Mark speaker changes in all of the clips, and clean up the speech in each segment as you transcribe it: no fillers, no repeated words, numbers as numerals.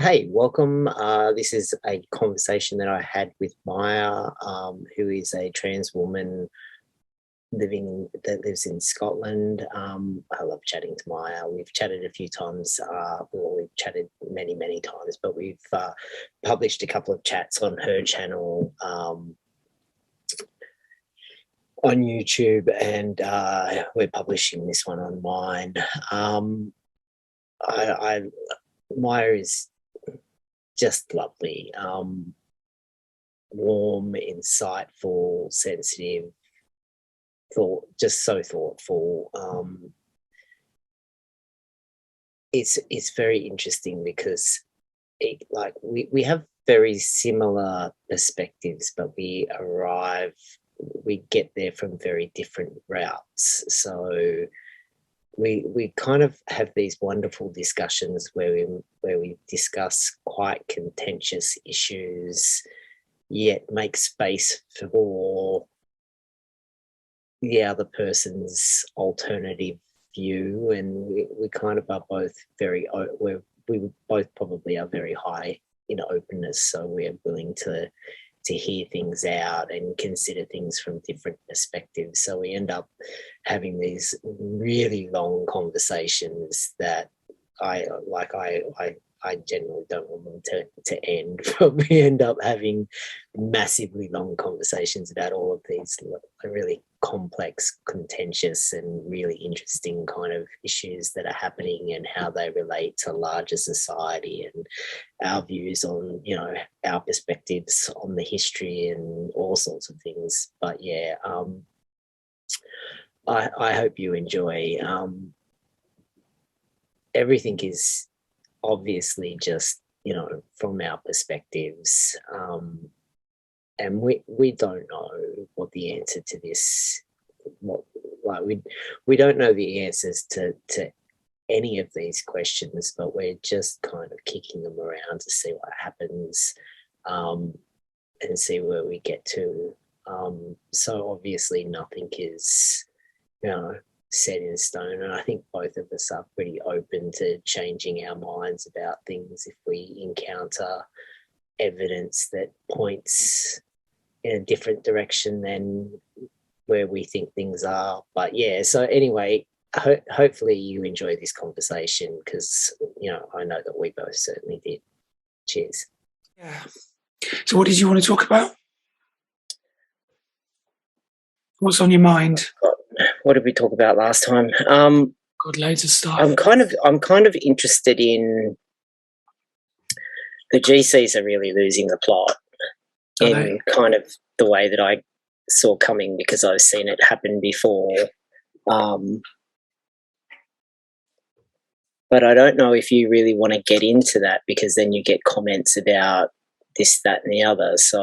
Speaker 1: Hey, welcome. This is a conversation that I had with Maya, who is a trans woman that lives in Scotland. I love chatting to Maya. We've chatted a few times. We've chatted many times, but we've published a couple of chats on her channel on YouTube, and we're publishing this one on mine. I Maya is just lovely, warm, insightful, sensitive, just so thoughtful. It's very interesting because we have very similar perspectives, but we get there from very different routes. So we kind of have these wonderful discussions where we discuss quite contentious issues, yet make space for the other person's alternative view, and we kind of are both we both probably are very high in openness, so we're willing to hear things out and consider things from different perspectives. So we end up having these really long conversations that I like. I generally don't want them to end, but we end up having massively long conversations about all of these really complex, contentious, and really interesting kind of issues that are happening and how they relate to larger society and our views on, our perspectives on the history and all sorts of things. But yeah, I hope you enjoy. Everything is obviously just from our perspectives, and we don't know what the answer to this what like we don't know the answers to any of these questions, but we're just kind of kicking them around to see what happens, and see where we get to. So obviously nothing is set in stone, and I think both of us are pretty open to changing our minds about things if we encounter evidence that points in a different direction than where we think things are. But yeah, so anyway, hopefully you enjoy this conversation, because I know that we both certainly did. Cheers.
Speaker 2: Yeah. So what did you want to talk about? What's on your mind?
Speaker 1: What did we talk about last time?
Speaker 2: Got loads of stuff.
Speaker 1: I'm kind of interested in the GCs are really losing the plot in kind of the way that I saw coming, because I've seen it happen before. But I don't know if you really want to get into that, because then you get comments about this, that, and the other. So,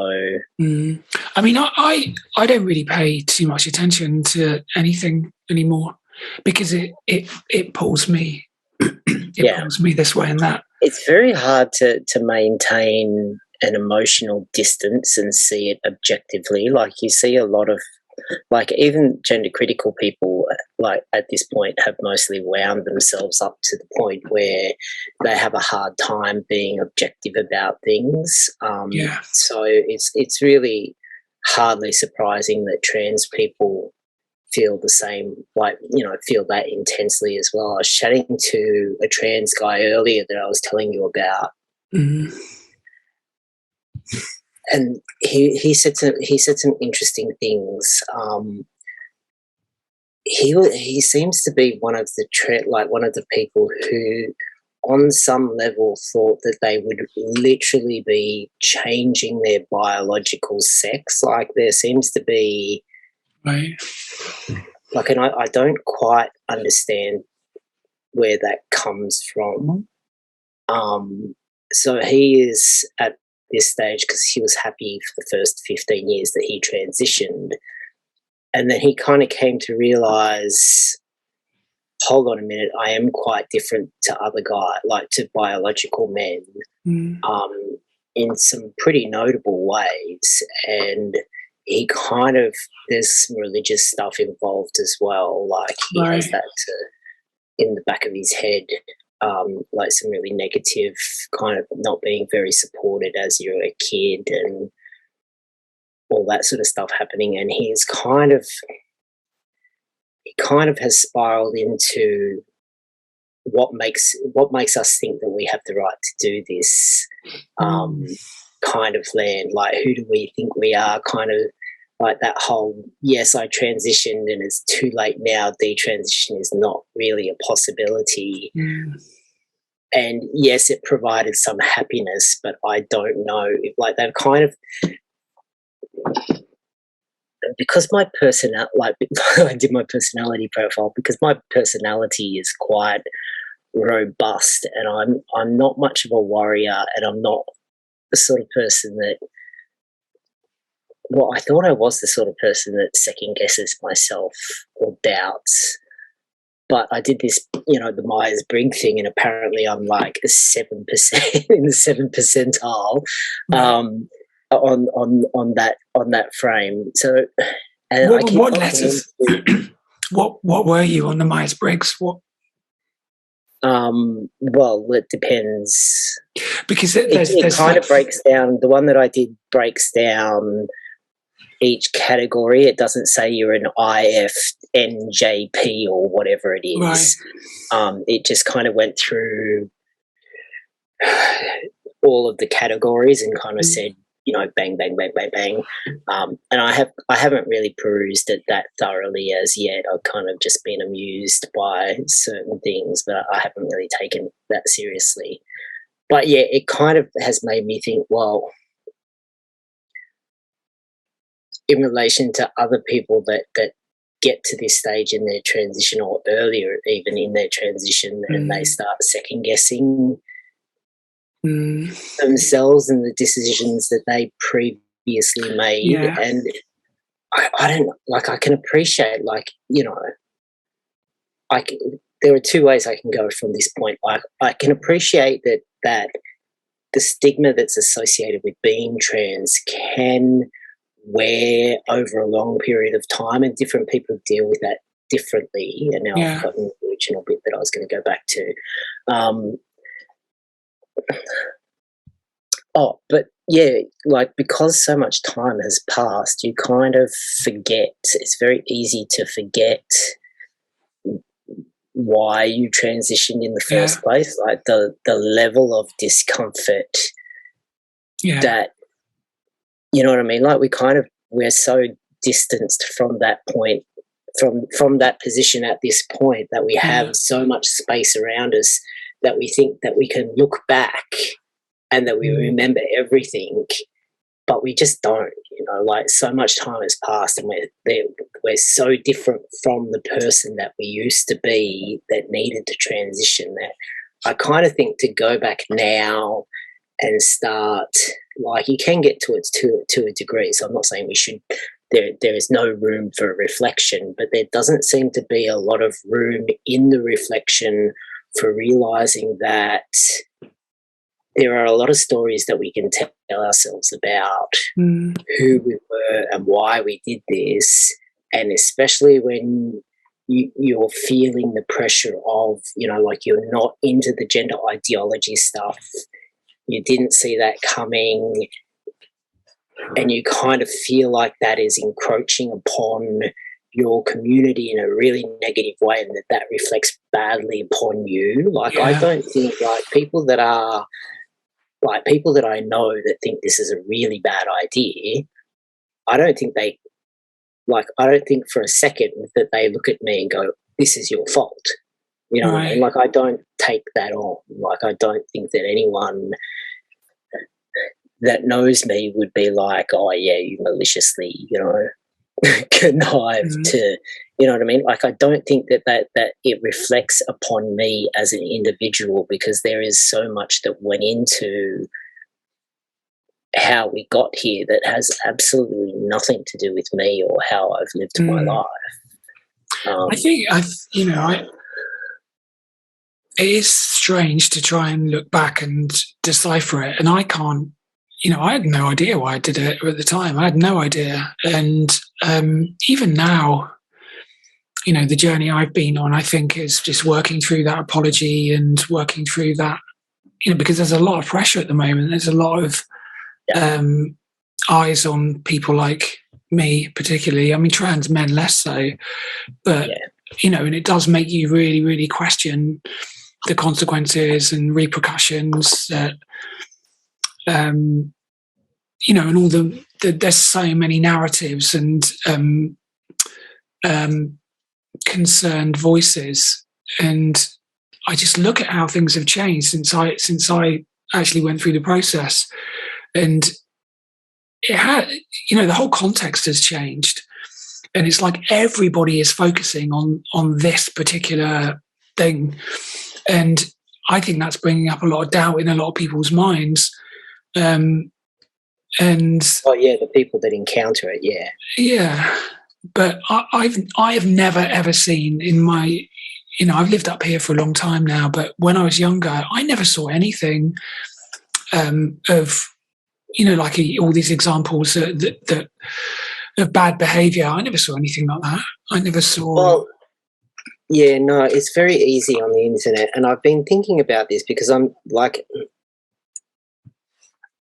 Speaker 2: I mean, I don't really pay too much attention to anything anymore, because it pulls me. Pulls me this way and that.
Speaker 1: It's very hard to maintain an emotional distance and see it objectively. Like, you see a lot of, like, even gender critical people, like, at this point have mostly wound themselves up to the point where they have a hard time being objective about things. So it's really hardly surprising that trans people feel the same, feel that intensely as well. I was chatting to a trans guy earlier that I was telling you about. And he said some interesting things. He seems to be one of the people who, on some level, thought that they would literally be changing their biological sex. Like, there seems to be,
Speaker 2: right.
Speaker 1: Like, and I don't quite understand where that comes from. So he is at this stage because he was happy for the first 15 years that he transitioned. And then he kind of came to realize, hold on a minute, I am quite different to other guys, like to biological men, in some pretty notable ways. And he kind of, there's some religious stuff involved as well. Like, he has that in the back of his head. like some really negative kind of not being very supported as you're a kid and all that sort of stuff happening. And he kind of has spiraled into what makes us think that we have the right to do this kind of land. Like, who do we think we are? Kind of like that whole, yes, I transitioned and it's too late now. Detransition is not really a possibility. And yes, it provided some happiness, but I don't know if, like, they've kind of, because my personality, like, I did my personality profile, because my personality is quite robust, and I'm not much of a warrior, and I'm not the sort of person that, well, I thought I was the sort of person that second guesses myself or doubts, but I did this, the Myers-Briggs thing, and apparently I'm like a 7% in the 7th percentile on that frame. So, and
Speaker 2: what letters? What were you on the Myers-Briggs? What?
Speaker 1: Well, it depends,
Speaker 2: because
Speaker 1: it kind of breaks down. The one that I did breaks down each category. It doesn't say you're an IFNJP or whatever it is. Right. It just kind of went through all of the categories and kind of said, bang, bang, bang, bang, bang. And I haven't really perused it that thoroughly as yet. I've kind of just been amused by certain things, but I haven't really taken that seriously. But yeah, it kind of has made me think, well, in relation to other people that get to this stage in their transition, or earlier even in their transition, and they start second guessing themselves and the decisions that they previously made. And I don't, like, I can appreciate, like, there are two ways I can go from this point. Like, I can appreciate that the stigma that's associated with being trans can wear over a long period of time, and different people deal with that differently. And now I've gotten the original bit that I was going to go back to. But yeah, like, because so much time has passed, you kind of forget. It's very easy to forget why you transitioned in the first place, like the level of discomfort that, you know what I mean? Like, we're so distanced from that point, from that position at this point, that we have so much space around us that we think that we can look back and that we remember everything, but we just don't. Like, so much time has passed, and we're so different from the person that we used to be that needed to transition, that I kind of think to go back now and start, like, you can get to it to a degree. So I'm not saying we should. There is no room for reflection, but there doesn't seem to be a lot of room in the reflection for realizing that there are a lot of stories that we can tell ourselves about who we were and why we did this. And especially when you're feeling the pressure of, like, you're not into the gender ideology stuff, you didn't see that coming, and you kind of feel like that is encroaching upon your community in a really negative way, and that reflects badly upon you. Like, I don't think, like, people that I know that think this is a really bad idea, I don't think for a second that they look at me and go, this is your fault. You know what I mean? Like, I don't take that on. Like, I don't think that anyone that knows me would be like, oh yeah, you maliciously, connived to, you know what I mean? Like, I don't think that it reflects upon me as an individual, because there is so much that went into how we got here that has absolutely nothing to do with me or how I've lived my life.
Speaker 2: I think it is strange to try and look back and decipher it, and I can't. I had no idea why I did it at the time. I had no idea, and even now, the journey I've been on, I think, is just working through that apology and working through that, because there's a lot of pressure at the moment. There's a lot of eyes on people like me, particularly. I mean, trans men less so, but and it does make you really, really question the consequences and repercussions that, and all there's so many narratives and concerned voices, and I just look at how things have changed since I actually went through the process, and it had, the whole context has changed, and it's like everybody is focusing on this particular thing, and I think that's bringing up a lot of doubt in a lot of people's minds. And
Speaker 1: the people that encounter it,
Speaker 2: but I have never ever seen in my, I've lived up here for a long time now, but when I was younger, I never saw anything of, like all these examples that of bad behaviour. I never saw anything like that. I never saw.
Speaker 1: Well, no, it's very easy on the internet, and I've been thinking about this because I'm like,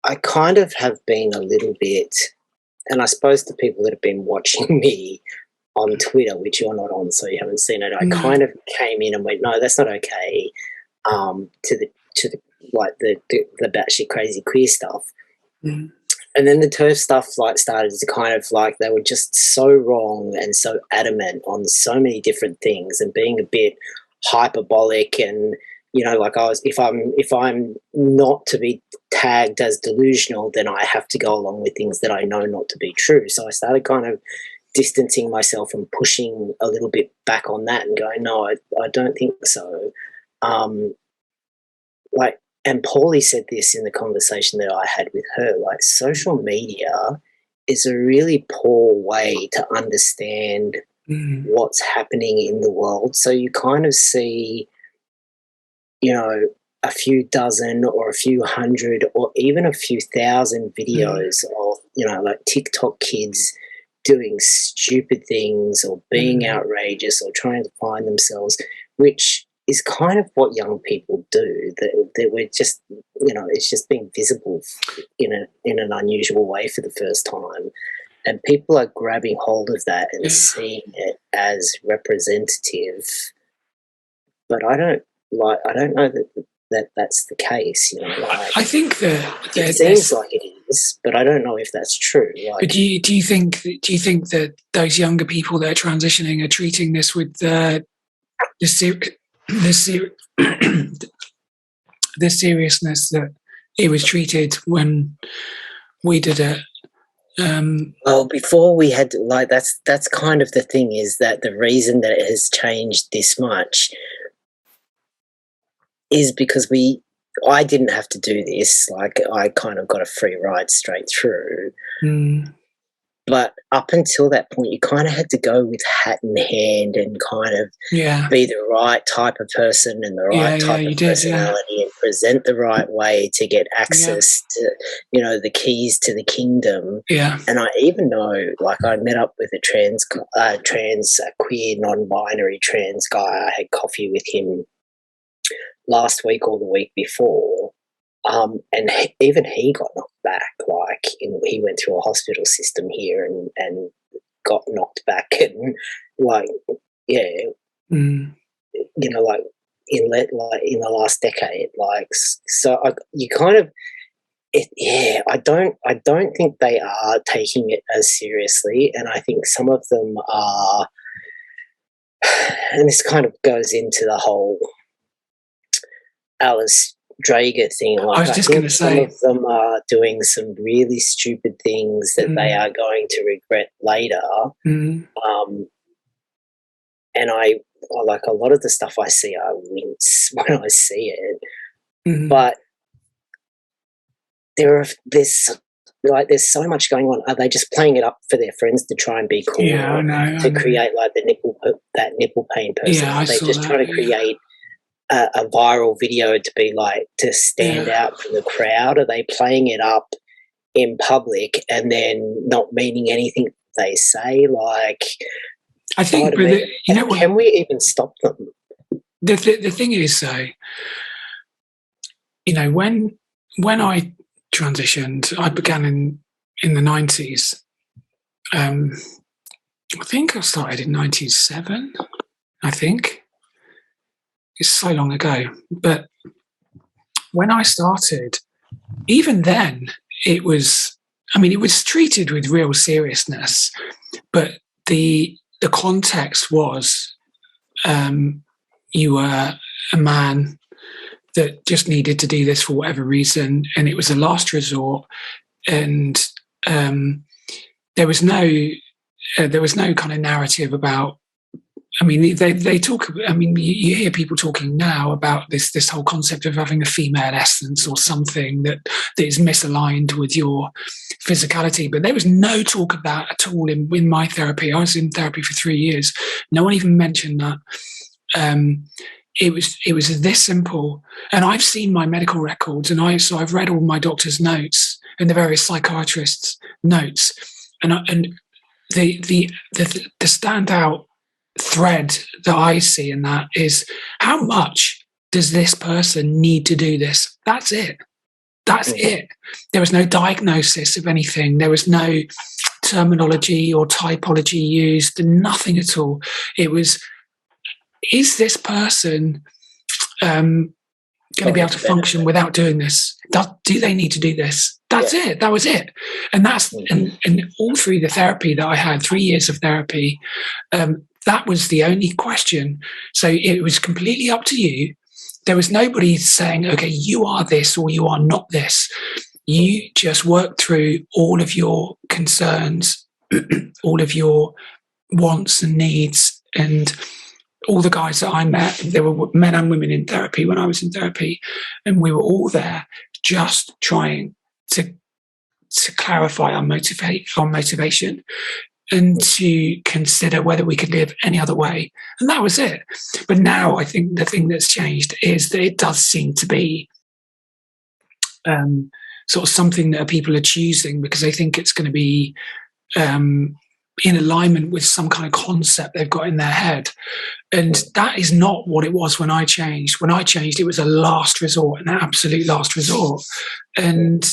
Speaker 1: I kind of have been a little bit, and I suppose the people that have been watching me on Twitter, which you're not on, so you haven't seen it, I kind of came in and went, no, that's not okay, to the like the batshit crazy queer stuff. And then the TERF stuff started to kind of they were just so wrong and so adamant on so many different things and being a bit hyperbolic, and if I'm not to be tagged as delusional, then I have to go along with things that I know not to be true. So I started kind of distancing myself and pushing a little bit back on that and going, no, I don't think so. And Paulie said this in the conversation that I had with her, social media is a really poor way to understand what's happening in the world. So you kind of see, a few dozen or a few hundred or even a few thousand videos of, TikTok kids doing stupid things or being outrageous or trying to find themselves, which is kind of what young people do, that we're just, it's just being visible in an unusual way for the first time. And people are grabbing hold of that and seeing it as representative. But I don't know that that's the case,
Speaker 2: I think that
Speaker 1: it seems like it is, but I don't know if that's true.
Speaker 2: But do you think that those younger people that are transitioning are treating this with the seriousness that it was treated when we did it?
Speaker 1: Well, before we had that's kind of the thing, is that the reason that it has changed this much is because I didn't have to do this. I kind of got a free ride straight through. But up until that point, you kind of had to go with hat in hand and kind of be the right type of person and the right type of personality and present the right way to get access to, the keys to the kingdom. And I even know, I met up with a trans queer, non-binary trans guy. I had coffee with him last week or the week before. And even he got knocked back. He went through a hospital system here and got knocked back, and in the last decade, so you kind of, I don't think they are taking it as seriously, and I think some of them are, and this kind of goes into the whole Alice Drager thing.
Speaker 2: I was just going to say,
Speaker 1: some of them are doing some really stupid things that they are going to regret later. And I a lot of the stuff I see, I wince when I see it. But there's so much going on. Are they just playing it up for their friends to try and be cool?
Speaker 2: Yeah, I know.
Speaker 1: To create that nipple pain person?
Speaker 2: Yeah,
Speaker 1: Are they just trying to create a viral video to be to stand out from the crowd? Are they playing it up in public and then not meaning anything they say?
Speaker 2: I think,
Speaker 1: I
Speaker 2: but
Speaker 1: mean,
Speaker 2: you know what?
Speaker 1: can we even stop them?
Speaker 2: The thing is, though, you know, when I transitioned, I began in the 90s. I think I started in 97. I think it's so long ago, but when I started, even then, it was. I mean, it was treated with real seriousness, but the context was you were a man that just needed to do this for whatever reason, and it was a last resort, and um, there was no kind of narrative about. I mean, they talk. I mean, you hear people talking now about this whole concept of having a female essence or something that is misaligned with your physicality. But there was no talk of that at all in my therapy. I was in therapy for 3 years. No one even mentioned that. It was this simple. And I've seen my medical records, and I've read all my doctor's notes and the various psychiatrists' notes, and the standout thread that I see in that is how much does this person need to do this? That's it. That's it. There was no diagnosis of anything. There was no terminology or typology used, nothing at all. It was, is this person going to be able to function without doing this? Do they need to do this? That's it. That was it. And that's and all through the therapy that I had, 3 years of therapy, that was the only question. So it was completely up to you. There was nobody saying, okay, you are this or you are not this. You just worked through all of your concerns, all of your wants and needs. And all the guys that I met, there were men and women in therapy when I was in therapy, and we were all there just trying to clarify our motivation and to consider whether we could live any other way. And that was it. But now I think the thing that's changed is that it does seem to be sort of something that people are choosing because they think it's going to be in alignment with some kind of concept they've got in their head. And that is not what it was when I changed. When I changed, it was a last resort, an absolute last resort. And,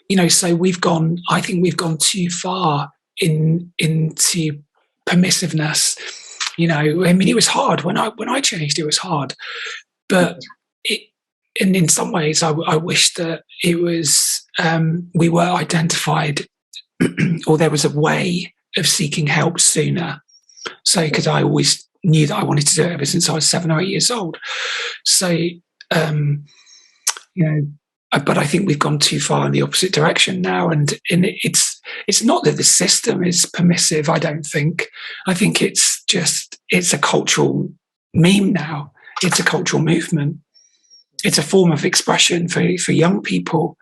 Speaker 2: you know, so I think we've gone too far into permissiveness. You know, I mean, it was hard when I changed. It was hard, but and in some ways, I wish that it was we were identified, or there was a way of seeking help sooner. So, because I always knew that I wanted to do it ever since I was 7 or 8 years old. So, you know. But I think we've gone too far in the opposite direction now, and it's not that the system is permissive. I don't think. I think it's a cultural meme now. It's a cultural movement. It's a form of expression for young people.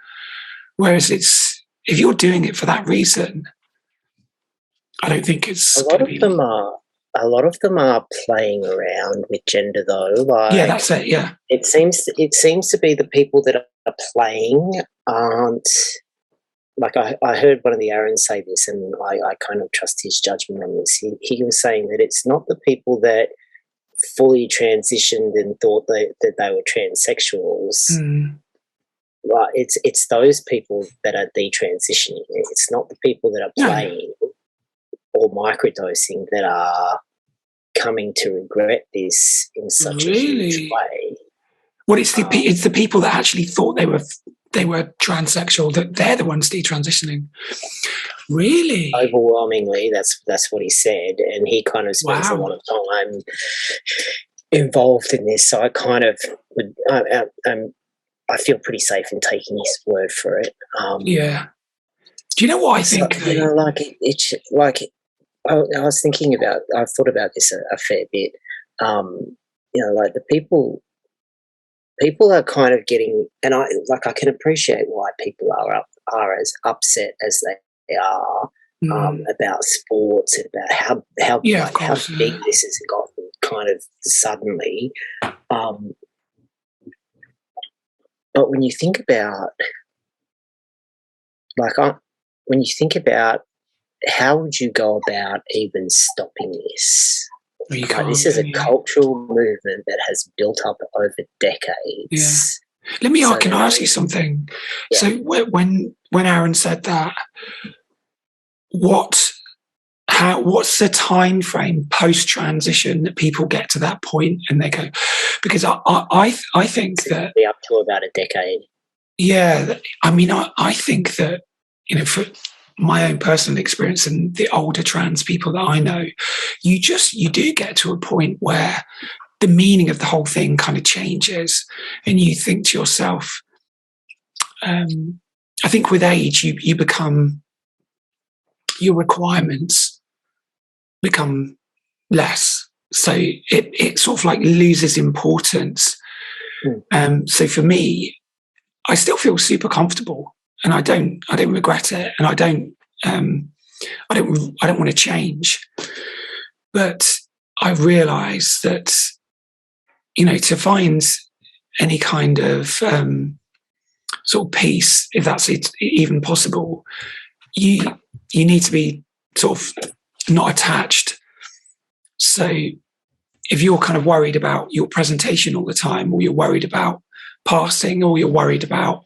Speaker 2: Whereas if you're doing it for that reason, I don't think it's
Speaker 1: a lot of them are playing around with gender, though. Like,
Speaker 2: yeah, that's it. Yeah,
Speaker 1: it seems to be the people that are playing aren't. Like, I heard one of the Aarons say this, and I kind of trust his judgment on this. He was saying that it's not the people that fully transitioned and thought that they were transsexuals. But it's those people that are detransitioning. It's not the people that are playing or microdosing that are coming to regret this in such a huge way.
Speaker 2: Well, it's the people that actually thought they were transsexual, that they're the ones detransitioning. Really?
Speaker 1: Overwhelmingly, that's what he said, and he kind of spends a lot of time involved in this. So I kind of would, I feel pretty safe in taking his word for it.
Speaker 2: Yeah. Do you know what I think?
Speaker 1: So, you know, like it's like I was thinking about. I've thought about this a fair bit. You know, like the people are kind of getting, and I can appreciate why people are as upset as they are about sports and about how big this has gotten kind of suddenly. But when you think about when you think about how would you go about even stopping this?
Speaker 2: Well, you
Speaker 1: Like,
Speaker 2: can't,
Speaker 1: this is a
Speaker 2: can you?
Speaker 1: cultural movement that has built up over
Speaker 2: Yeah.
Speaker 1: decades.
Speaker 2: Let me
Speaker 1: So
Speaker 2: can I
Speaker 1: there
Speaker 2: ask you
Speaker 1: is-
Speaker 2: something?
Speaker 1: Yeah.
Speaker 2: So when Aaron said that, what's the time frame post transition that people get to that point and they go? Because I think that,
Speaker 1: be up to about a decade.
Speaker 2: yeah, I mean, I think that, you know, for my own personal experience and the older trans people that I know, you do get to a point where the meaning of the whole thing kind of changes, and you think to yourself, I think with age, you become, your requirements become less. So it sort of like loses importance. So for me, I still feel super comfortable, and I don't regret it, and I don't want to change. But I realise that, you know, to find any kind of sort of peace, if that's even possible, you need to be sort of not attached. So if you're kind of worried about your presentation all the time, or you're worried about passing, or you're worried about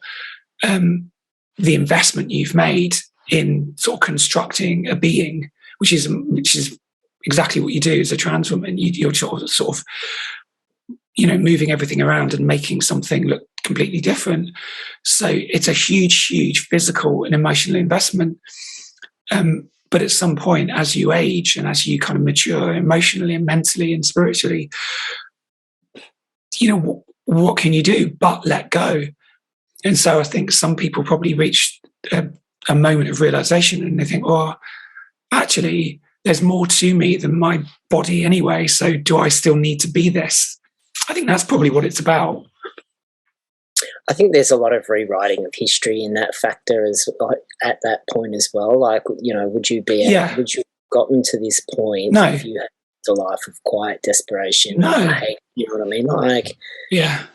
Speaker 2: the investment you've made in sort of constructing a being, which is exactly what you do as a trans woman, you're sort of, you know, moving everything around and making something look completely different. So it's a huge physical and emotional investment. But at some point, as you age and as you kind of mature emotionally and mentally and spiritually, you know, what can you do but let go? And so I think some people probably reach a moment of realization, and they think, oh, actually, there's more to me than my body anyway. So do I still need to be this? I think that's probably what it's about.
Speaker 1: I think there's a lot of rewriting of history in that factor as at that point as well. Like, you know, would you have gotten to this point if you had a life of quiet desperation?
Speaker 2: No.
Speaker 1: Hate, you know what I mean? Like,
Speaker 2: yeah,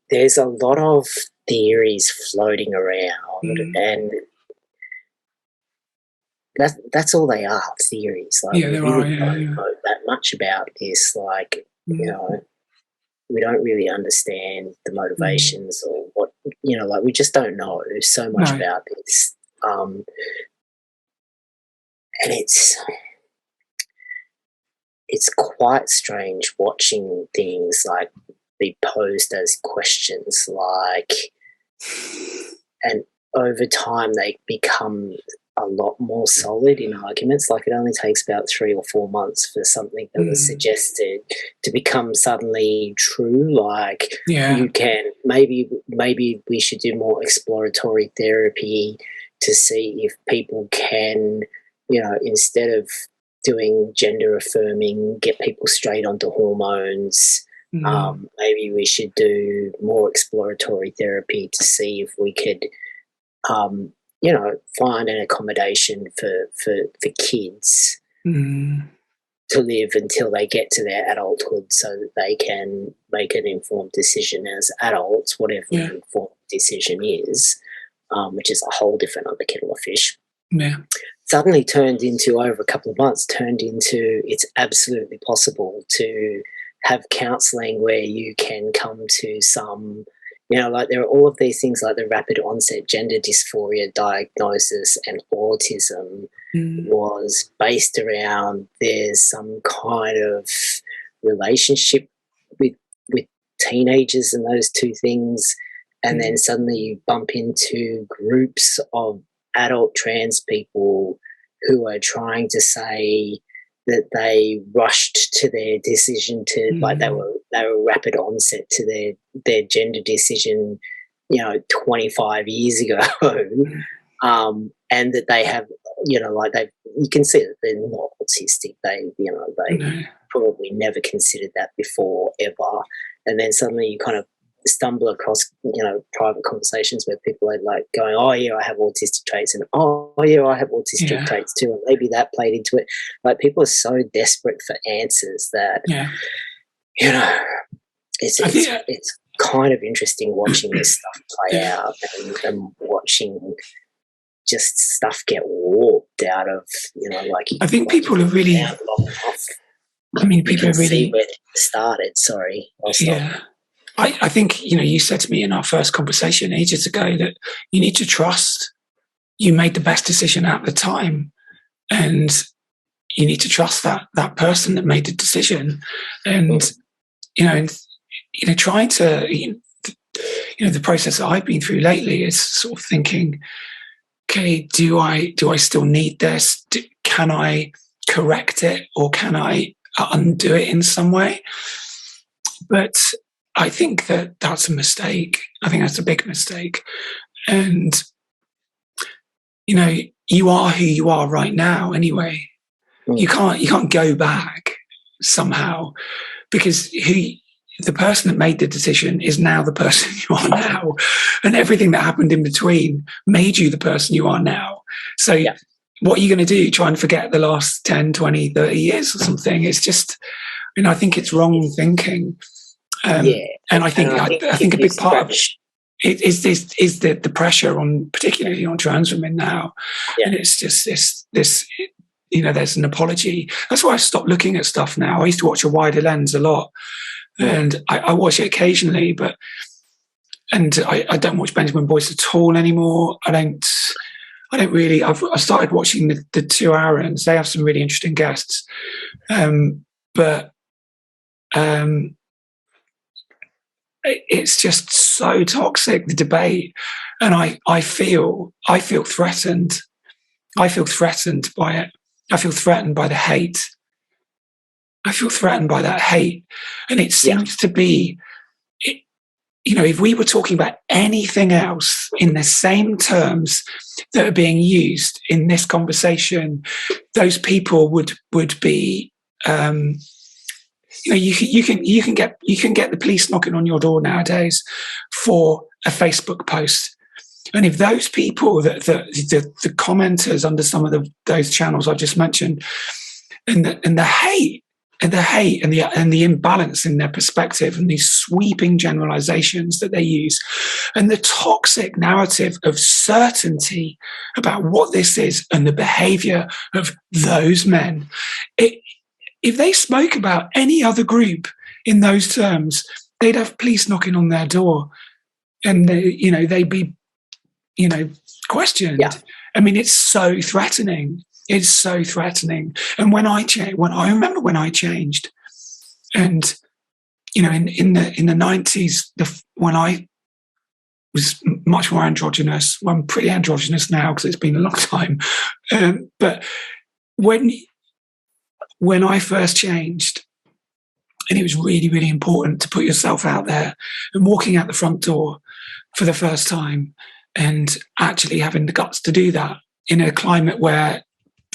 Speaker 1: there's a lot of theories floating around, and that's all they are, theories. Like, we really don't know that much about this. Like, you know, we don't really understand the motivations or what, you know, like, we just don't know so much about this. And it's quite strange watching things like be posed as questions, like, and over time they become a lot more solid in arguments. Like, it only takes about 3 or 4 months for something that was suggested to become suddenly true. Like, you can maybe we should do more exploratory therapy to see if people can, you know, instead of doing gender affirming, get people straight onto hormones. Maybe we should do more exploratory therapy to see if we could you know, find an accommodation for kids to live until they get to their adulthood, so that they can make an informed decision as adults, whatever the informed decision is, which is a whole different other kettle of fish.
Speaker 2: Yeah.
Speaker 1: Suddenly turned into, over a couple of months, turned into, it's absolutely possible to have counselling where you can come to some, you know, like, there are all of these things like the rapid onset gender dysphoria diagnosis and autism was based around, there's some kind of relationship with teenagers and those two things, and then suddenly you bump into groups of adult trans people who are trying to say that they rushed to their decision to, like, they were rapid onset to their gender decision, you know, 25 years ago, and that they have, you know, like, you can see that they're not autistic. They, you know, they probably never considered that before, ever, and then suddenly you kind of stumble across, you know, private conversations where people are like going, oh yeah, I have autistic traits, and oh yeah, I have autistic traits too, and maybe that played into it. Like, people are so desperate for answers that, you know, it's kind of interesting watching this stuff play out, and watching just stuff get warped out of, like,
Speaker 2: I think people are really, I mean, people are really,
Speaker 1: where it started. Sorry.
Speaker 2: Yeah. I think, you said to me in our first conversation ages ago that you need to trust you made the best decision at the time, and you need to trust that person that made the decision. And, trying to, the process that I've been through lately is sort of thinking, okay, do I still need this? Can I correct it, or can I undo it in some way? But I think that's a mistake. I think that's a big mistake. And, you are who you are right now anyway. You can't go back somehow, because the person that made the decision is now the person you are now, and everything that happened in between made you the person you are now. So what are you going to do? Try and forget the last 10, 20, 30 years or something? It's just, I think it's wrong thinking. And I think a big part of it is the pressure on, particularly on trans women now. And it's just this there's an apology. That's why I stopped looking at stuff now. I used to watch A Wider Lens a lot, and I watch it occasionally, and I don't watch Benjamin Boyce at all anymore. I don't really. I've started watching the 2 Hours. They have some really interesting guests, but it's just so toxic, the debate, and I feel threatened. I feel threatened by it. I feel threatened by the hate. I feel threatened by that hate, and it seems to be, if we were talking about anything else in the same terms that are being used in this conversation, those people would be. You can get the police knocking on your door nowadays for a Facebook post, and if those people, the commenters under some of those channels I just mentioned, and the hate and the imbalance in their perspective, and these sweeping generalizations that they use, and the toxic narrative of certainty about what this is and the behavior of those men, if they spoke about any other group in those terms, they'd have police knocking on their door, and they'd be, questioned. I mean, it's so threatening. It's so threatening. And when I remember when I changed, and in the 90s, when I was much more androgynous. Well, I'm pretty androgynous now because it's been a long time. But when I first changed, and it was really, really important to put yourself out there, and walking out the front door for the first time, and actually having the guts to do that in a climate where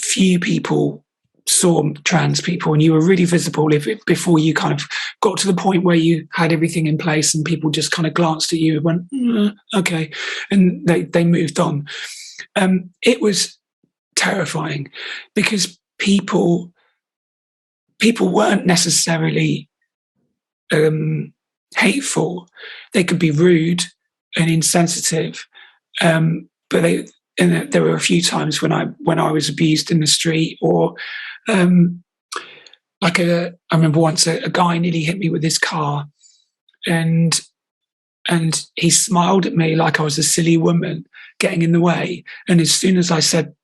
Speaker 2: few people saw trans people, and you were really visible before you kind of got to the point where you had everything in place and people just kind of glanced at you and went, okay, and they moved on. It was terrifying because people weren't necessarily hateful. They could be rude and insensitive, but there were a few times when I was abused in the street, or I remember once a guy nearly hit me with his car, and he smiled at me like I was a silly woman getting in the way. And as soon as I said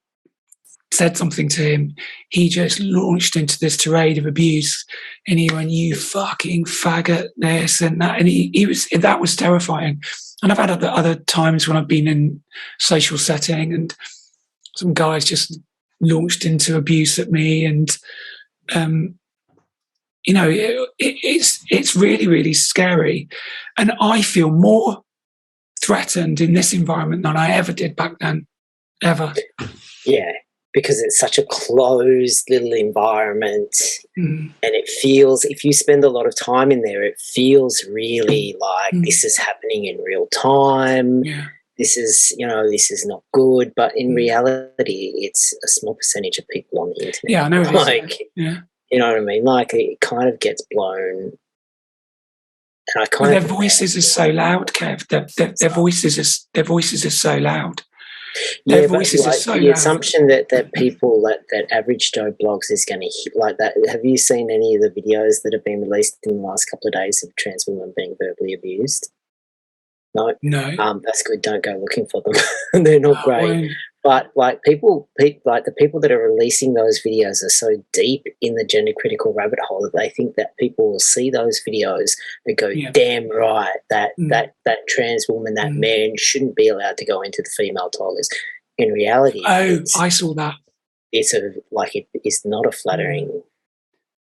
Speaker 2: something to him, he just launched into this tirade of abuse, and he went, "You fucking faggot," this and that, and that was terrifying. And I've had other times when I've been in social setting and some guys just launched into abuse at me, and it's really, really scary. And I feel more threatened in this environment than I ever did back then, ever. Yeah.
Speaker 1: Because it's such a closed little environment, and it feels, if you spend a lot of time in there, it feels really like this is happening in real time.
Speaker 2: Yeah.
Speaker 1: This is not good. But in reality, it's a small percentage of people on the internet.
Speaker 2: Yeah, I know.
Speaker 1: You know what I mean? Like, it kind of gets blown. And
Speaker 2: their voices are so loud, Kev. Their voices are so loud. Their
Speaker 1: Yeah, but
Speaker 2: voices are
Speaker 1: like
Speaker 2: so
Speaker 1: the
Speaker 2: loud.
Speaker 1: assumption that people that average Joe blogs is going to hit like that. Have you seen any of the videos that have been released in the last couple of days of trans women being verbally abused? No.
Speaker 2: No.
Speaker 1: That's good. Don't go looking for them. They're not great.
Speaker 2: Won't.
Speaker 1: But like like the people that are releasing those videos are so deep in the gender critical rabbit hole that they think that people will see those videos and go,
Speaker 2: Yeah.
Speaker 1: "Damn right, that trans woman, that
Speaker 2: Mm.
Speaker 1: man shouldn't be allowed to go into the female toilets." In reality,
Speaker 2: I saw that.
Speaker 1: it's it is not a flattering.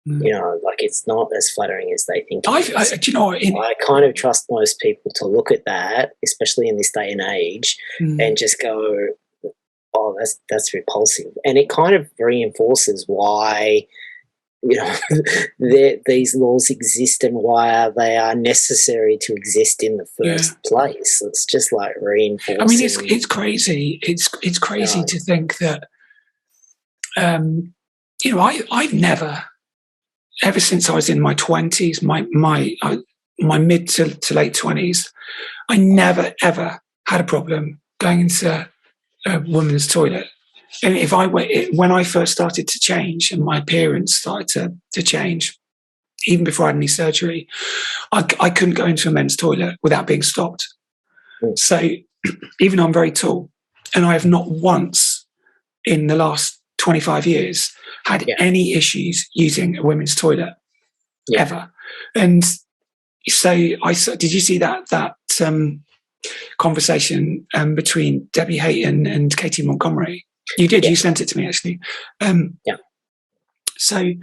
Speaker 1: You know, like it's not as flattering as they think it is.
Speaker 2: Do you know what?
Speaker 1: I kind of trust most people to look at that, especially in this day and age, and just go, "Oh, that's repulsive," and it kind of reinforces why these laws exist and why they are necessary to exist in the first place. It's just like reinforcing.
Speaker 2: I mean, it's crazy. It's crazy to think that. I've never, ever since I was in my 20s, my mid to late 20s, I never ever had a problem going into a woman's toilet. And when I first started to change and my appearance started to change, even before I had any surgery, I couldn't go into a men's toilet without being stopped. So even though I'm very tall, and I have not once in the last 25 years had any issues using a women's toilet ever. And so did you see that conversation between Debbie Hayton and Katie Montgomery? You did. You sent it to me, actually. So,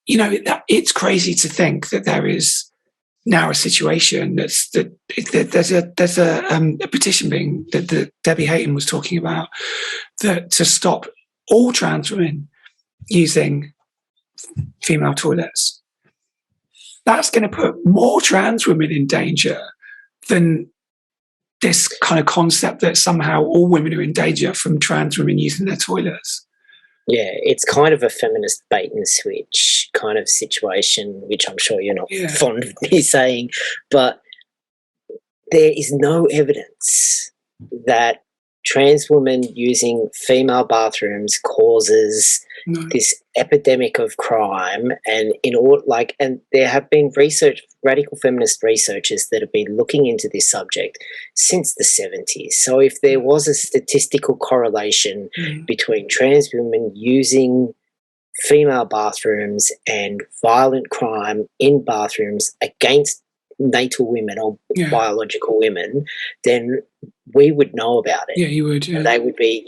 Speaker 2: it's crazy to think that there is now a situation that there's a petition being that Debbie Hayton was talking about that to stop all trans women using female toilets. That's going to put more trans women in danger than this kind of concept that somehow all women are in danger from trans women using their toilets.
Speaker 1: Yeah, it's kind of a feminist bait and switch kind of situation, which I'm sure you're not fond of me saying, but there is no evidence that trans women using female bathrooms causes this epidemic of crime, and and there have been radical feminist researchers that have been looking into this subject since the 70s. So if there was a statistical correlation between trans women using female bathrooms and violent crime in bathrooms against natal women or biological women, then we would know about it.
Speaker 2: Yeah, you would. Yeah.
Speaker 1: And they would be,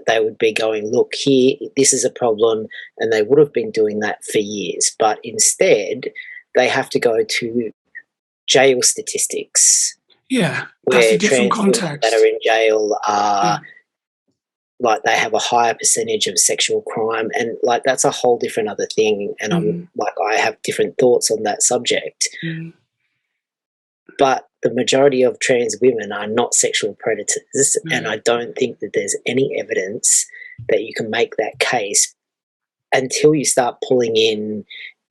Speaker 1: they would be going, "Look, here, this is a problem," and they would have been doing that for years. But instead, they have to go to jail statistics.
Speaker 2: Yeah, that's a different context.
Speaker 1: That are in jail are like they have a higher percentage of sexual crime, and like that's a whole different other thing. And I'm like, I have different thoughts on that subject. But the majority of trans women are not sexual predators, and I don't think that there's any evidence that you can make that case until you start pulling in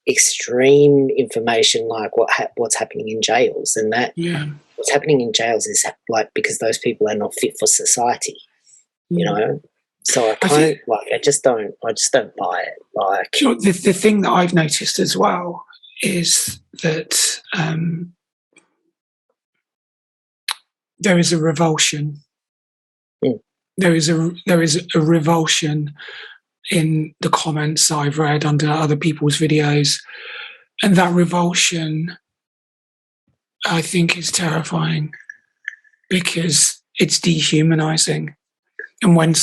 Speaker 1: extreme information like what's happening in jails, and that what's happening in jails is like because those people are not fit for society, So I just don't buy it. Like,
Speaker 2: the thing that I've noticed as well is that there is a revulsion. There is a revulsion in the comments I've read under other people's videos, and that revulsion, I think, is terrifying because it's dehumanizing. And when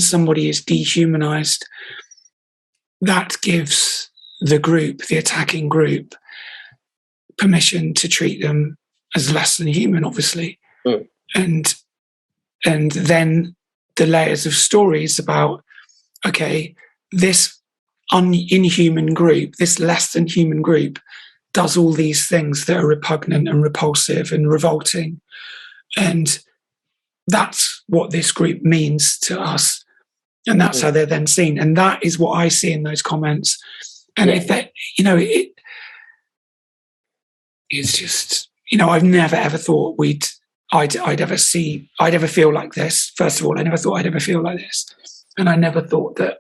Speaker 2: somebody is dehumanized, that gives the attacking group, permission to treat them as less than human, obviously. And then the layers of stories about, okay, this inhuman group, this less than human group, does all these things that are repugnant and repulsive and revolting. And that's what this group means to us. And that's how they're then seen. And that is what I see in those comments. And if that, it's just, I've never ever thought we'd I'd ever feel like this. First of all, I never thought I'd ever feel like this, and I never thought that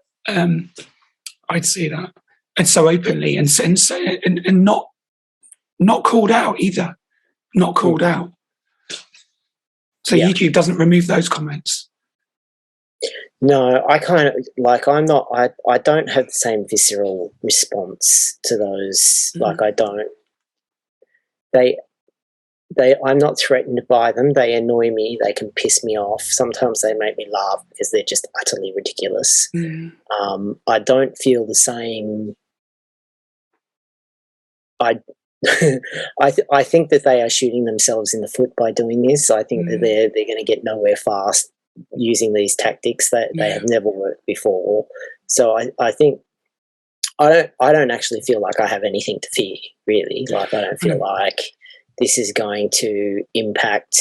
Speaker 2: I'd see that, and so openly, and not called out either, not called out. So YouTube doesn't remove those comments.
Speaker 1: No, I kind of like, I'm not, I don't have the same visceral response to those. Like, I don't, I'm not threatened by them. They annoy me. They can piss me off. Sometimes they make me laugh because they're just utterly ridiculous. I don't feel the same. I think that they are shooting themselves in the foot by doing this. I think that they're going to get nowhere fast using these tactics that they have never worked before. So I think I don't actually feel like I have anything to fear, really. Like, I don't feel like this is going to impact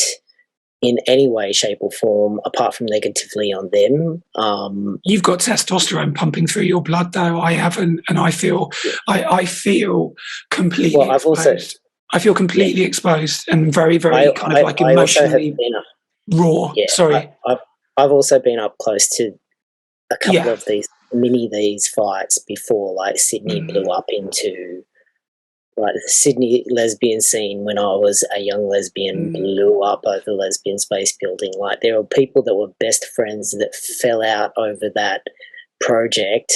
Speaker 1: in any way, shape or form, apart from negatively on them.
Speaker 2: You've got testosterone pumping through your blood, though. I haven't, and I feel I feel completely exposed. I feel completely exposed and very, very kind of like emotionally raw.
Speaker 1: Yeah,
Speaker 2: sorry.
Speaker 1: I've also been up close to a couple of these fights before. Like, Sydney blew up into, like, the Sydney lesbian scene when I was a young lesbian blew up over the lesbian space building. Like, there were people that were best friends that fell out over that project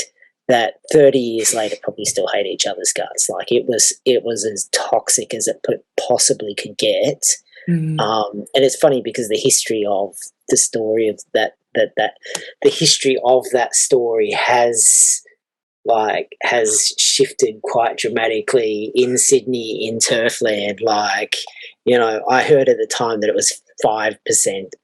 Speaker 1: that 30 years later probably still hate each other's guts. Like, it was as toxic as it possibly could get. And it's funny because the history of the story of that the history of that story has shifted quite dramatically in Sydney, in Turfland. Like, you know, I heard at the time that it was 5%.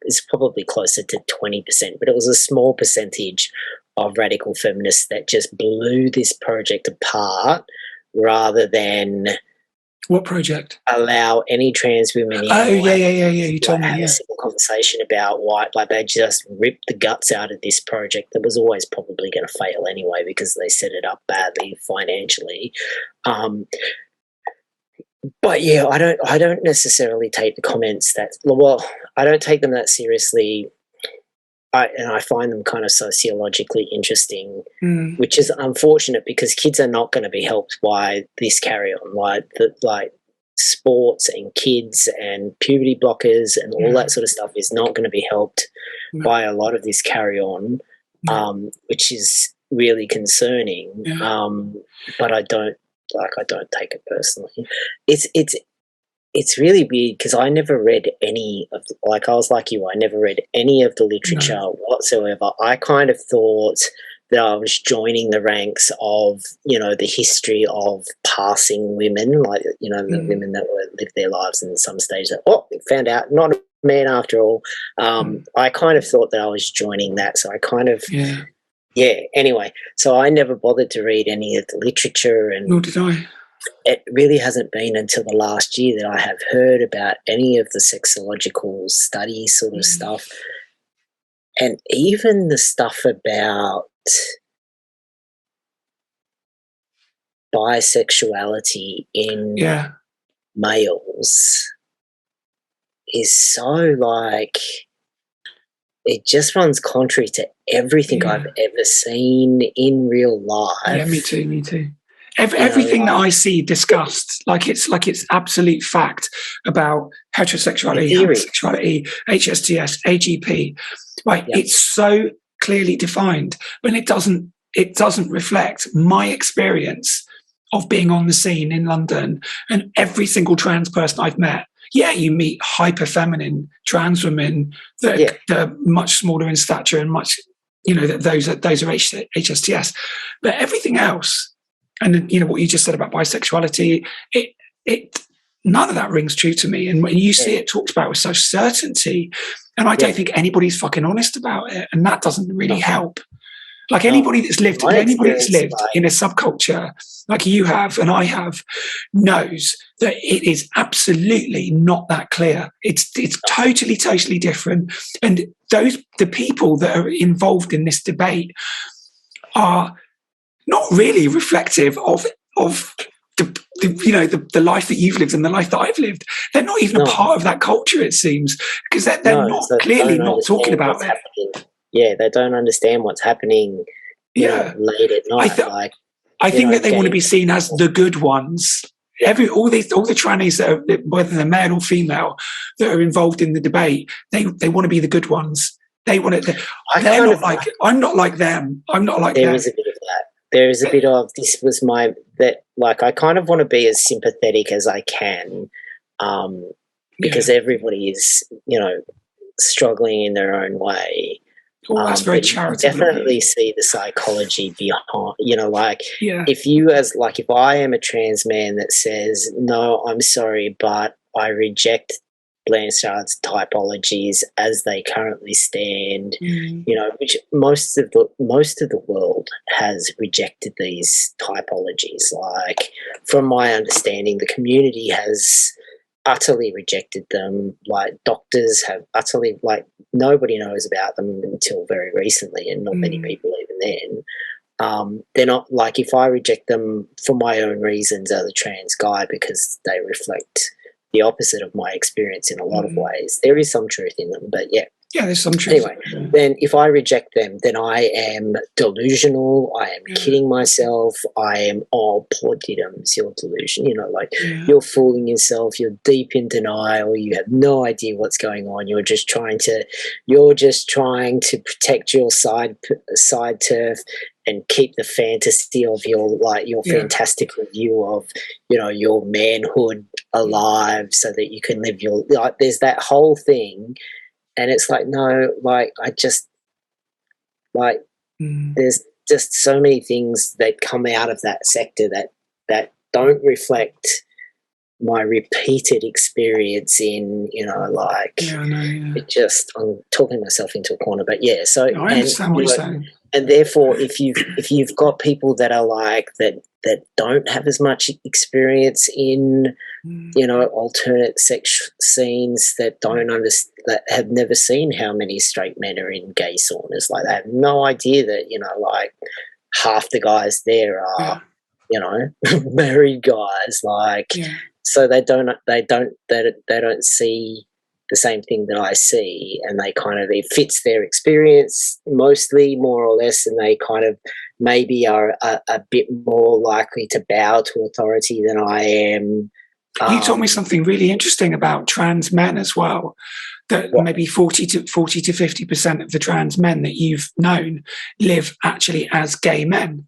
Speaker 1: It's probably closer to 20%, but it was a small percentage of radical feminists that just blew this project apart rather than
Speaker 2: what project?
Speaker 1: Allow any trans women in.
Speaker 2: You told me.
Speaker 1: Have a simple conversation about why, like, they just ripped the guts out of this project that was always probably going to fail anyway because they set it up badly financially. But yeah, I don't necessarily take the comments I don't take them that seriously. I find them kind of sociologically interesting, which is unfortunate because kids are not going to be helped by this carry on. Like sports and kids and puberty blockers and all that sort of stuff is not going to be helped by a lot of this carry on, which is really concerning. But I don't take it personally. It's really weird because I never read any of, like, I was like you, I never read any of the literature whatsoever. I kind of thought that I was joining the ranks of, you know, the history of passing women, like, you know, the women that lived their lives in some stage that, found out not a man after all. I kind of thought that I was joining that. So I kind of, anyway, so I never bothered to read any of the literature. And
Speaker 2: nor did I.
Speaker 1: It really hasn't been until the last year that I have heard about any of the sexological study sort of stuff. And even the stuff about bisexuality in males is so, like, it just runs contrary to everything I've ever seen in real life.
Speaker 2: Yeah, me too. Everything that I see discussed, like it's absolute fact about heterosexuality, homosexuality, HSTS, AGP, it's so clearly defined, but it doesn't reflect my experience of being on the scene in London. And every single trans person I've met, you meet hyper feminine trans women that are much smaller in stature and much, you know, that those are HSTS, but everything else. And you know what you just said about bisexuality, it none of that rings true to me. And when you see it talked about with such certainty, and I don't think anybody's fucking honest about it, and that doesn't really help. Like anybody that's lived in a subculture like you have and I have knows that it is absolutely not that clear. It's totally different. And the people that are involved in this debate are not really reflective of the life that you've lived and the life that I've lived. They're not even a part of that culture, it seems, because they're not
Speaker 1: so
Speaker 2: clearly not talking about it.
Speaker 1: Happening. Yeah, they don't understand what's happening. Late at night.
Speaker 2: I think that they want to be seen as the good ones. Yeah. All the trannies that are, whether they're male or female, that are involved in the debate, they want to be the good ones. They want it. They're not like I'm not like them. I'm not like them.
Speaker 1: There is a bit of that. There is a bit of this was I kind of want to be as sympathetic as I can, because everybody is struggling in their own way.
Speaker 2: That's very charitable.
Speaker 1: Definitely see the psychology behind, if I am a trans man that says, no, I'm sorry, but I reject Blanchard's typologies as they currently stand, which most of the world has rejected these typologies. Like, from my understanding, the community has utterly rejected them. Like, doctors have utterly, nobody knows about them until very recently, and not many people even then. They're not, if I reject them for my own reasons as a trans guy because they reflect the opposite of my experience in a lot of ways. There is some truth in them, but yeah,
Speaker 2: there's some truth.
Speaker 1: Anyway, then if I reject them, then I am delusional. I am kidding myself. I am, poor Diddums, you're delusional. You're fooling yourself. You're deep in denial. You have no idea what's going on. You're just trying to protect your side turf and keep the fantasy of your fantastical view of your manhood alive, so that you can live your there's that whole thing. And it's there's just so many things that come out of that sector that don't reflect my repeated experience in, it just, I'm talking myself into a corner, but yeah. So
Speaker 2: I understand what you're saying.
Speaker 1: And therefore, if you've got people that are that don't have as much experience in, alternate sex scenes, that don't understand, that have never seen how many straight men are in gay saunas, they have no idea that half the guys there are married guys, so they don't see the same thing that I see, and it fits their experience mostly, more or less, and they kind of maybe are a bit more likely to bow to authority than I am.
Speaker 2: You told me something really interesting about trans men as well, that maybe 40 to 50% of the trans men that you've known live actually as gay men.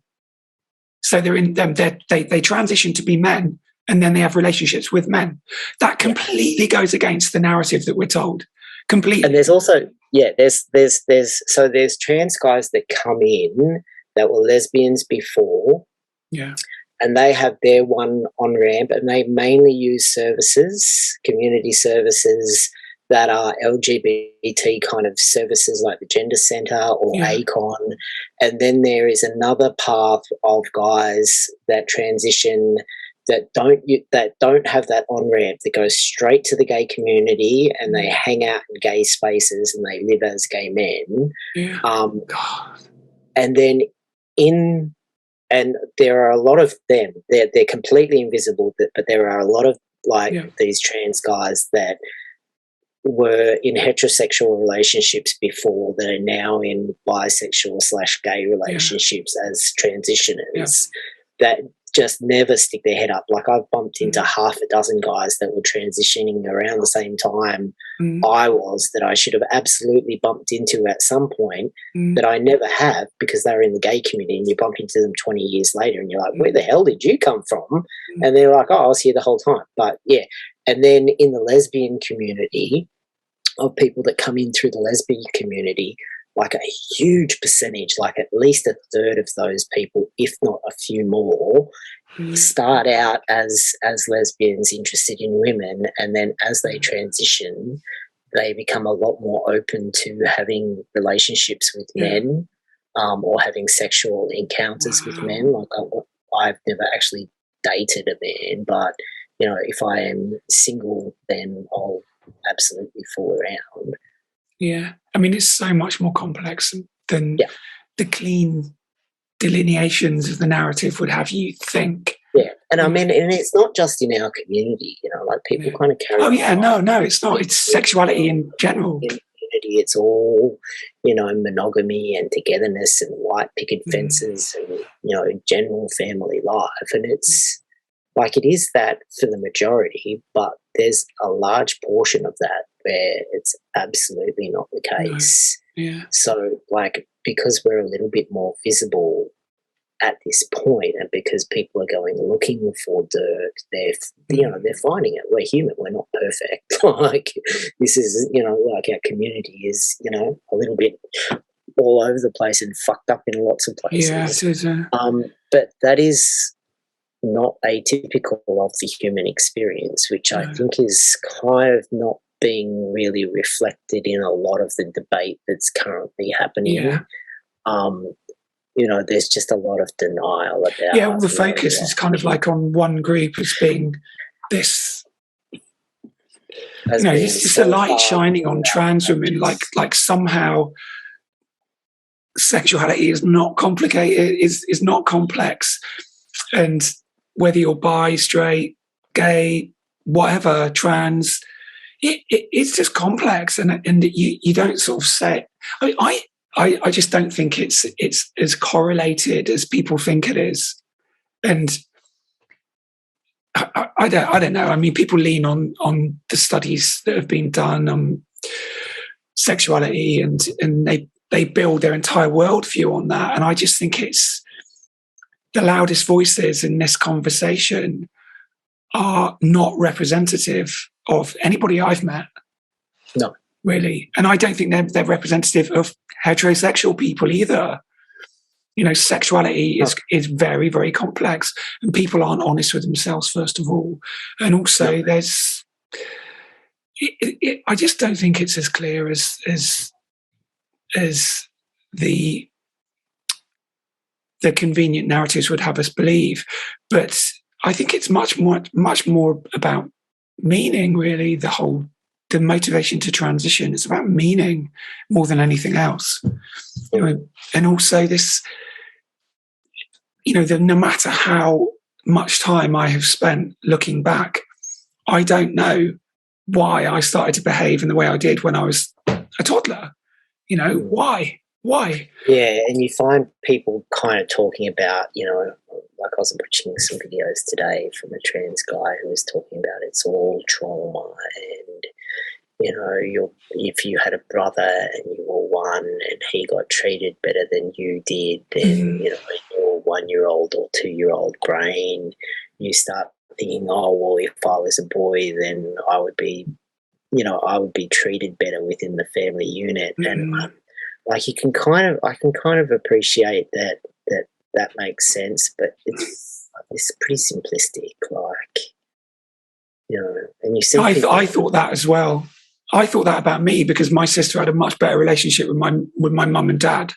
Speaker 2: So they transition to be men, and then they have relationships with men. That completely goes against the narrative that we're told. Completely.
Speaker 1: And there's also, there's trans guys that come in that were lesbians before.
Speaker 2: Yeah.
Speaker 1: And they have their one on-ramp, and they mainly use community services that are LGBT kind of services, like the Gender Centre or ACON. And then there is another path of guys that transition that don't have that on-ramp, that goes straight to the gay community, and they hang out in gay spaces and they live as gay men.
Speaker 2: Yeah.
Speaker 1: And then and there are a lot of them. They're completely invisible, but there are a lot of these trans guys that were in heterosexual relationships before that are now in bisexual/gay relationships as transitioners that just never stick their head up. I've bumped into half a dozen guys that were transitioning around the same time I was, that I should have absolutely bumped into at some point, that I never have, because they were in the gay community, and you bump into them 20 years later and you're like, where the hell did you come from? And they're like, I was here the whole time. But yeah. And then in the lesbian community, of people that come in through the lesbian community, a huge percentage, at least a third of those people, if not a few more, start out as lesbians interested in women, and then as they transition, they become a lot more open to having relationships with men, or having sexual encounters with men. I've never actually dated a man, but if I am single, then I'll absolutely fool around.
Speaker 2: Yeah, I mean, it's so much more complex than the clean delineations of the narrative would have you think.
Speaker 1: Yeah, and I mean, and it's not just in our community, you know, like people kind of carry.
Speaker 2: Oh yeah, no, it's not. It's sexuality in general.
Speaker 1: In community, it's all, you know, monogamy and togetherness and white picket fences and, you know, general family life, and it's like it is that for the majority, but there's a large portion of that where it's absolutely not the case.
Speaker 2: No. Yeah.
Speaker 1: So, like, because we're a little bit more visible at this point, and because people are going looking for dirt, they're finding it. We're human. We're not perfect. Like this is, you know, like our community is, you know, a little bit all over the place and fucked up in lots of places.
Speaker 2: Yeah, it is.
Speaker 1: But that is not atypical of the human experience, which I think is kind of not being really reflected in a lot of the debate that's currently happening.
Speaker 2: Yeah.
Speaker 1: You know, there's just a lot of denial about.
Speaker 2: Yeah, all the focus is kind of like on one group as being this. You know, it's just a light shining on trans women, like somehow sexuality is not complicated, is not complex, and whether you're bi, straight, gay, whatever, trans, it's just complex, and you don't sort of say. I just don't think it's as correlated as people think it is, and I don't know. I mean, people lean on the studies that have been done on sexuality, and they build their entire worldview on that, and I just think it's the loudest voices in this conversation are not representative of anybody I've met.
Speaker 1: No.
Speaker 2: Really. And I don't think they're representative of heterosexual people either. You know, sexuality is very, very complex, and people aren't honest with themselves, first of all. And also there's, I just don't think it's as clear as the convenient narratives would have us believe. But I think it's much more about meaning, really, the motivation to transition. It's about meaning more than anything else. You know, and also this, you know, no matter how much time I have spent looking back, I don't know why I started to behave in the way I did when I was a toddler. You know, why?
Speaker 1: Yeah, and you find people kind of talking about, you know, like I was watching some videos today from a trans guy who was talking about it's all trauma, and you know, if you had a brother and you were one and he got treated better than you did, then you know, in your 1-year-old or 2-year-old brain, you start thinking, oh well, if I was a boy, then I would be treated better within the family unit, and like I can kind of appreciate that makes sense, but it's pretty simplistic, like, you know. And you see,
Speaker 2: I thought that as well. I thought that about me because my sister had a much better relationship with my mum and dad,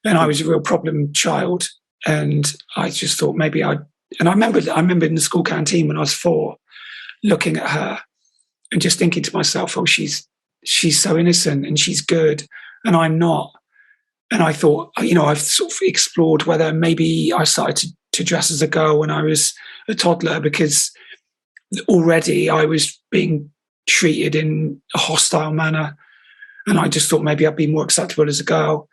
Speaker 2: and I was a real problem child. And I just thought maybe I remember in the school canteen when I was 4, looking at her and just thinking to myself, oh, she's so innocent and she's good, and I'm not. And I thought, you know, I've sort of explored whether maybe I started to dress as a girl when I was a toddler because already I was being treated in a hostile manner, and I just thought maybe I'd be more acceptable as a girl.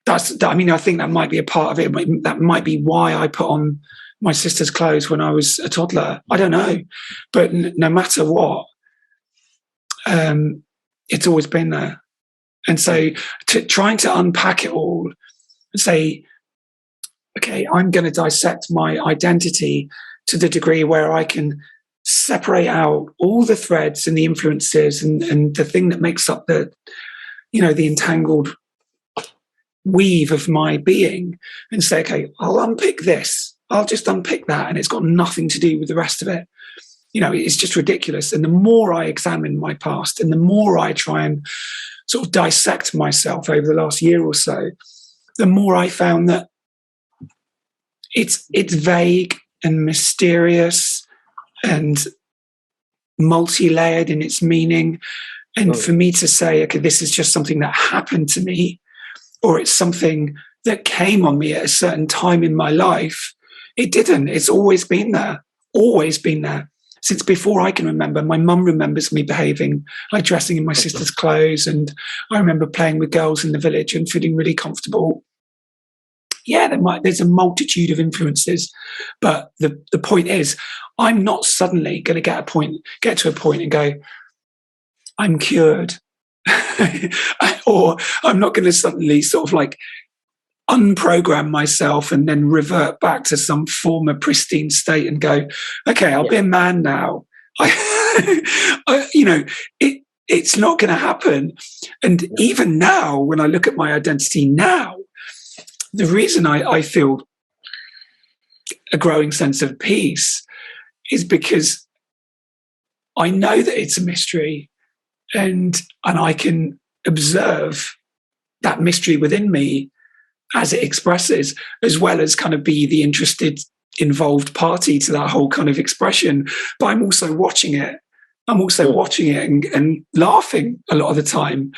Speaker 2: I mean, I think that might be a part of it. That might be why I put on my sister's clothes when I was a toddler. I don't know, but no matter what, it's always been there. And so trying to unpack it all and say, okay, I'm going to dissect my identity to the degree where I can separate out all the threads and the influences and the thing that makes up the entangled weave of my being, and say, okay, I'll unpick this. I'll just unpick that. And it's got nothing to do with the rest of it. You know, it's just ridiculous. And the more I examine my past and the more I try and sort of dissect myself over the last year or so, the more I found that it's vague and mysterious and multi-layered in its meaning. And for me to say, okay, this is just something that happened to me, or it's something that came on me at a certain time in my life, It didn't. It's always been there. Always been there. Since before I can remember. My mum remembers me behaving, like dressing in my sister's clothes. And I remember playing with girls in the village and feeling really comfortable. Yeah, there's a multitude of influences. But the point is, I'm not suddenly going to get to a point and go, I'm cured. Or I'm not going to suddenly sort of like unprogram myself and then revert back to some former pristine state and go, okay, I'll be a man now. It's not going to happen. And even now, when I look at my identity now, the reason I feel a growing sense of peace is because I know that it's a mystery, and I can observe that mystery within me as it expresses, as well as kind of be the interested, involved party to that whole kind of expression. But I'm also watching it. I'm also watching it and laughing a lot of the time.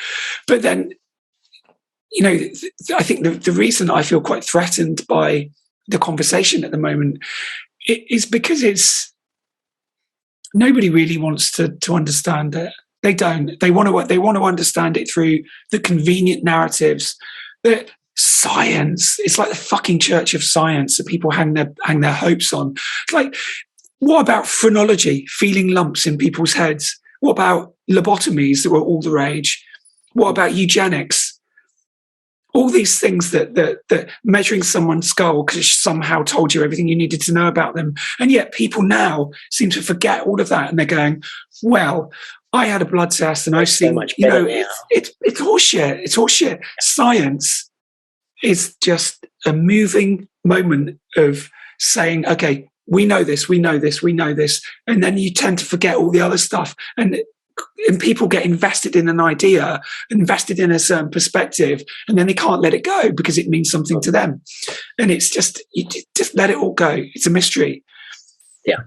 Speaker 2: But then, I think the reason I feel quite threatened by the conversation at the moment is because nobody really wants to understand it. They don't. They want to understand it through the convenient narratives that science. It's like the fucking church of science that people hang their hopes on. It's like, what about phrenology, feeling lumps in people's heads? What about lobotomies that were all the rage? What about eugenics? All these things that measuring someone's skull because somehow told you everything you needed to know about them. And yet people now seem to forget all of that. And they're going, well, I had a blood test and I've seen,
Speaker 1: so much better now.
Speaker 2: It's horseshit. It's horseshit. Science is just a moving moment of saying, okay, we know this. And then you tend to forget all the other stuff. And people get invested in an idea, invested in a certain perspective, and then they can't let it go because it means something to them. And it's just, you just let it all go. It's a mystery.
Speaker 1: Yeah.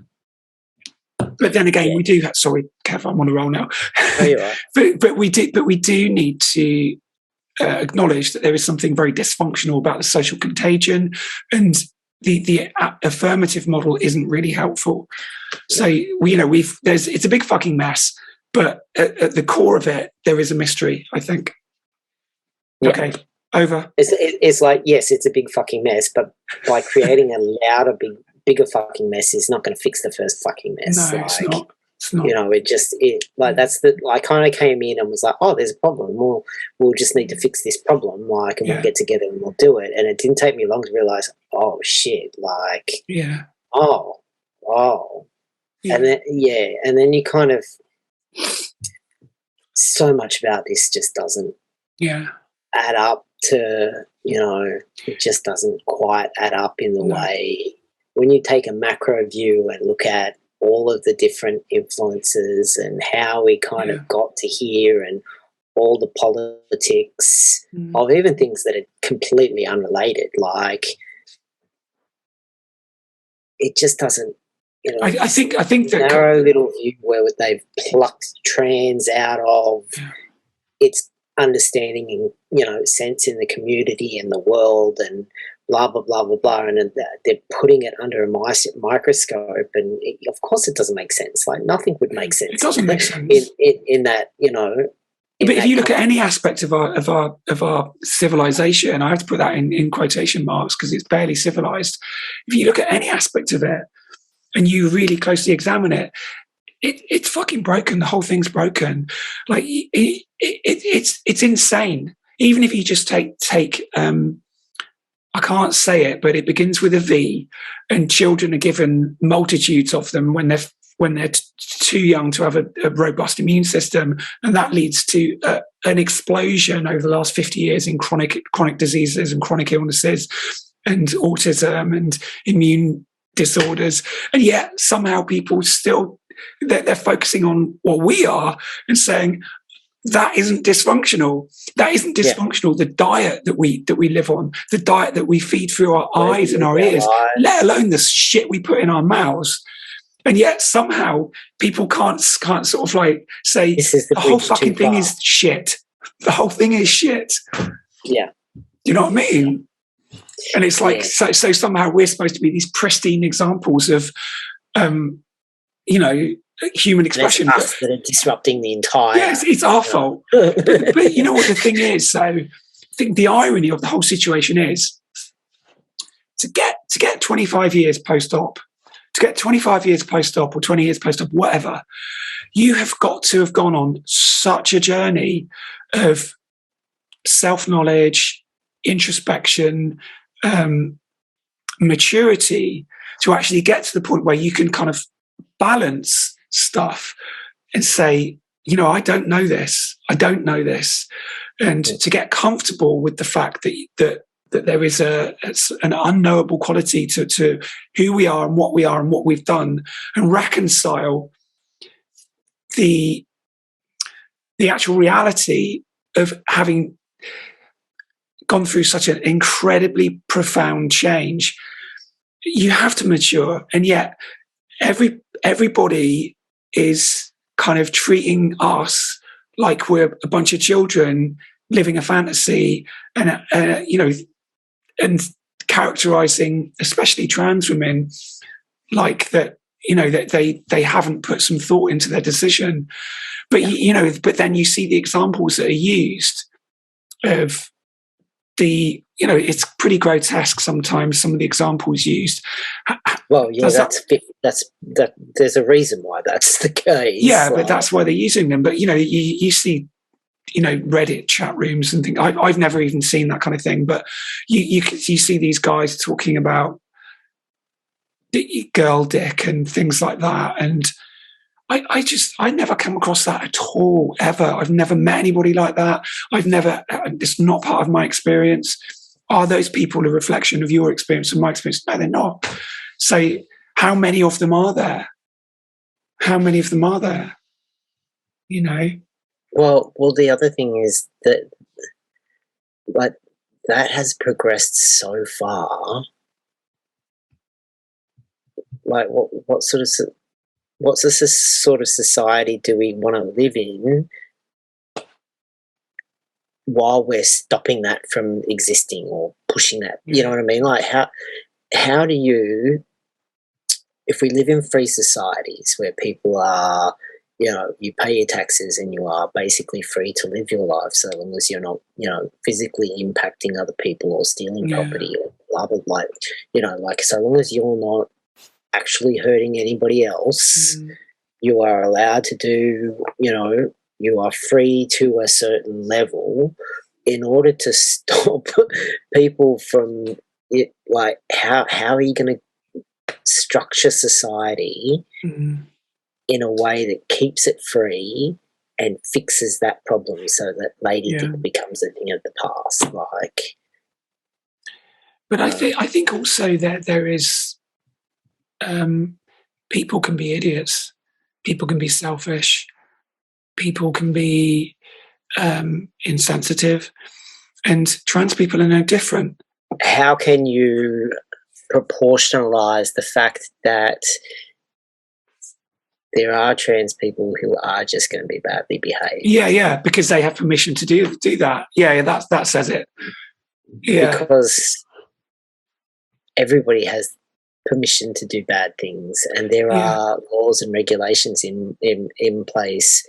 Speaker 2: But then again, we do have, sorry, Kev, I'm on a roll now.
Speaker 1: Oh, you're right.
Speaker 2: but we do need to acknowledge that there is something very dysfunctional about the social contagion, and the affirmative model isn't really helpful. So it's a big fucking mess. But at the core of it, there is a mystery, I think. Yeah. Okay, over.
Speaker 1: It's like, yes, it's a big fucking mess, but by creating a louder, bigger fucking mess is not going to fix the first fucking mess.
Speaker 2: No, it's not. It's not.
Speaker 1: I kind of came in and was like, oh, there's a problem. We'll just need to fix this problem, and we'll get together and we'll do it. And it didn't take me long to realize, oh shit,
Speaker 2: yeah.
Speaker 1: Oh. Yeah. And then you kind of, so much about this just doesn't add up to, it just doesn't quite add up in the way when you take a macro view and look at all of the different influences and how we kind of got to here and all the politics of even things that are completely unrelated, like it just doesn't.
Speaker 2: I think that
Speaker 1: narrow little view where they've plucked trans out of its understanding and sense in the community and the world and blah blah blah blah blah, and they're putting it under a microscope, and of course it doesn't make sense. Like nothing would make sense.
Speaker 2: It doesn't make sense
Speaker 1: in that
Speaker 2: But if you look at any aspect of our civilization, and I have to put that in quotation marks because it's barely civilized. If you look at any aspect of it, and you really closely examine it, it's fucking broken. The whole thing's broken. Like it's insane. Even if you just take I can't say it, but it begins with a V, and children are given multitudes of them when they're too young to have a robust immune system, and that leads to an explosion over the last 50 years in chronic diseases and chronic illnesses and autism and immune disorders. And yet somehow people still they're focusing on what we are and saying that isn't dysfunctional. That isn't dysfunctional. The diet that we live on, the diet that we feed through our eyes and our ears, let alone the shit we put in our mouths. And yet somehow people can't sort of like say the whole fucking thing is shit. The whole thing is shit.
Speaker 1: Yeah.
Speaker 2: Do you know what I mean? And it's like, so somehow we're supposed to be these pristine examples of, human expression.
Speaker 1: And it's us that are disrupting the entire.
Speaker 2: Yes, it's our fault. But you know what the thing is? So I think the irony of the whole situation is to get 25 years post-op, or 20 years post-op, whatever, you have got to have gone on such a journey of self-knowledge, introspection, maturity to actually get to the point where you can kind of balance stuff and say, I don't know this, and to get comfortable with the fact that there is an unknowable quality to who we are and what we've done, and reconcile the actual reality of having gone through such an incredibly profound change. You have to mature, and yet everybody is kind of treating us like we're a bunch of children living a fantasy, and and characterizing especially trans women like that, that they haven't put some thought into their decision. But but then you see the examples that are used of the, it's pretty grotesque sometimes, some of the examples used.
Speaker 1: Well, that there's a reason why that's the case.
Speaker 2: Yeah, but that's why they're using them. But you see, Reddit chat rooms and things. I've never even seen that kind of thing, but you see these guys talking about girl dick and things like that, and I never come across that at all, ever. I've never met anybody like that. It's not part of my experience. Are those people a reflection of your experience and my experience? No, they're not. So how many of them are there?
Speaker 1: Well, the other thing is that, like, that has progressed so far. Like, what's the sort of society do we want to live in while we're stopping that from existing or pushing that? You know what I mean? Like, how do you, if we live in free societies where people are, you pay your taxes and you are basically free to live your life so long as you're not, physically impacting other people or stealing property or blah, blah, blah, like, so long as you're not actually hurting anybody else, you are allowed to do, you are free to a certain level. In order to stop people from it, like, how are you going to structure society in a way that keeps it free and fixes that problem so that lady dick becomes a thing of the past? Like,
Speaker 2: but I think also that there is, people can be idiots, people can be selfish, people can be insensitive, and trans people are no different.
Speaker 1: How can you proportionalize the fact that there are trans people who are just going to be badly behaved?
Speaker 2: Yeah, because they have permission to do that. Yeah, that says it. Yeah,
Speaker 1: because everybody has permission to do bad things, and there are laws and regulations in place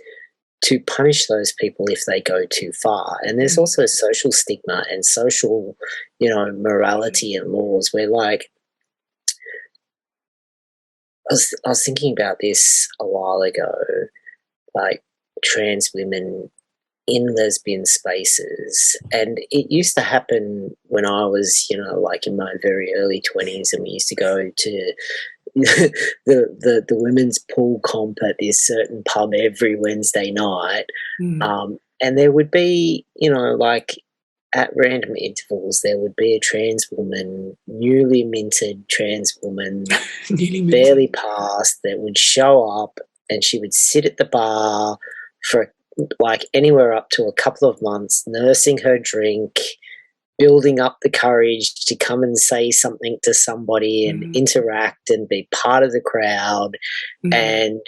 Speaker 1: to punish those people if they go too far. And there's also social stigma and social, morality and laws where, like, I was thinking about this a while ago, like, trans women in lesbian spaces, and it used to happen when I was, like, in my very early 20s, and we used to go to the women's pool comp at this certain pub every Wednesday night, and there would be, like, at random intervals, there would be a trans woman, newly minted trans woman, barely passed, that would show up, and she would sit at the bar for, like, anywhere up to a couple of months, nursing her drink, building up the courage to come and say something to somebody and interact and be part of the crowd. And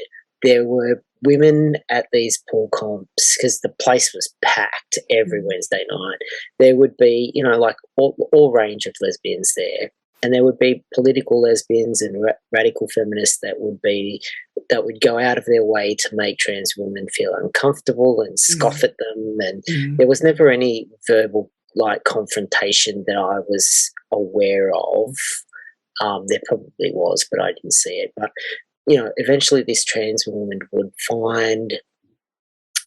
Speaker 1: there were women at these pool comps, because the place was packed every Wednesday night, there would be, you know, like all range of lesbians there. And there would be political lesbians and radical feminists that would go out of their way to make trans women feel uncomfortable and scoff at them. And there was never any verbal like confrontation that I was aware of. There probably was, but I didn't see it. But you know, eventually this trans woman would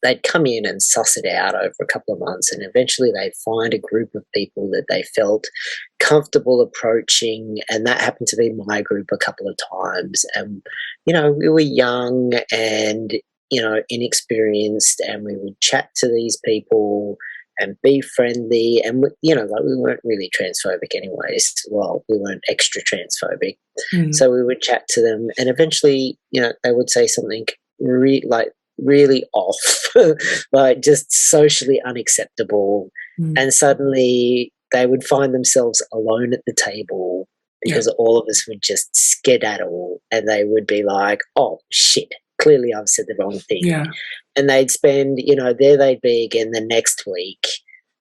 Speaker 1: they'd come in and suss it out over a couple of months, and eventually they'd find a group of people that they felt comfortable approaching, and that happened to be my group a couple of times. And, you know, we were young and, you know, inexperienced, and we would chat to these people and be friendly, and, you know, like we weren't really transphobic anyways. Well, we weren't extra transphobic. So we would chat to them, and eventually, you know, they would say something really off, like just socially unacceptable. And suddenly they would find themselves alone at the table because all of us would just skedaddle, and they would be like, oh shit, clearly I've said the wrong thing. And they'd spend, you know, there they'd be again the next week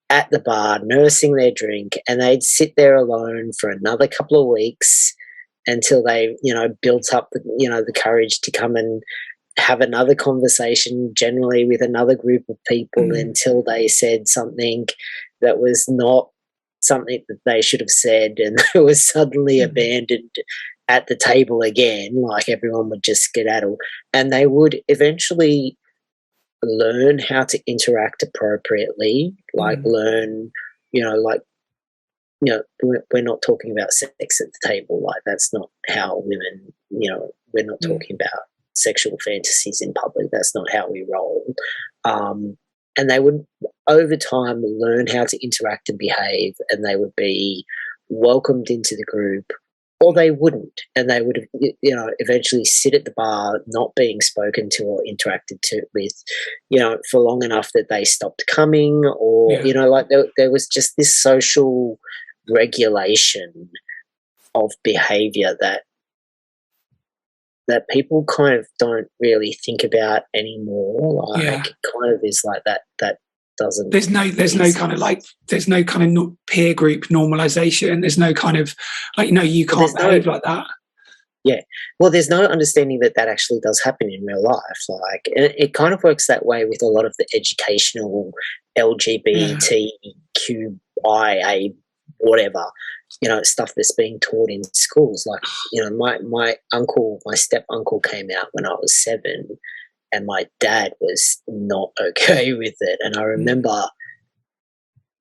Speaker 1: at the bar nursing their drink, and they'd sit there alone for another couple of weeks until they, you know, built up you know, the courage to come and have another conversation, generally with another group of people, until they said something that was not something that they should have said, and it was suddenly abandoned at the table again, like everyone would just skedaddle, and they would eventually learn how to interact appropriately, like learn, you know, like, you know, we're not talking about sex at the table, like that's not how women, you know, we're not talking about sexual fantasies in public. That's not how we roll. And they would, over time, learn how to interact and behave, and they would be welcomed into the group, or they wouldn't. And they would, you know, eventually sit at the bar, not being spoken to or interacted with, you know, for long enough that they stopped coming, or, you know, like there was just this social regulation of behavior that people kind of don't really think about anymore. Like kind of is like that doesn't.
Speaker 2: There's no kind of peer group normalization. There's no kind of like, no, you can't behave like that.
Speaker 1: Yeah. Well, there's no understanding that actually does happen in real life. Like it kind of works that way with a lot of the educational LGBTQIA whatever, you know, stuff that's being taught in schools. Like, you know, my step uncle came out when I was 7, and my dad was not okay with it. And I remember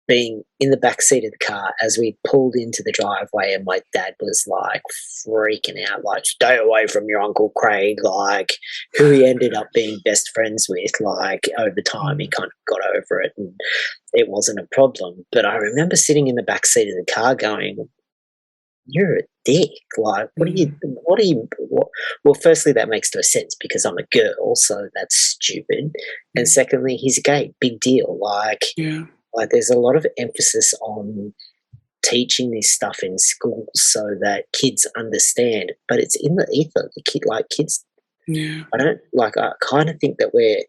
Speaker 1: being in the back seat of the car as we pulled into the driveway, and my dad was like freaking out, like, stay away from your Uncle Craig, like, who he ended up being best friends with. Like, over time he kind of got over it and it wasn't a problem. But I remember sitting in the back seat of the car going, you're a dick. Like, well, firstly, that makes no sense because I'm a girl, so that's stupid. And secondly, he's gay, big deal. Like, there's a lot of emphasis on teaching this stuff in schools so that kids understand, but it's in the ether. Kids. I kind of think that we're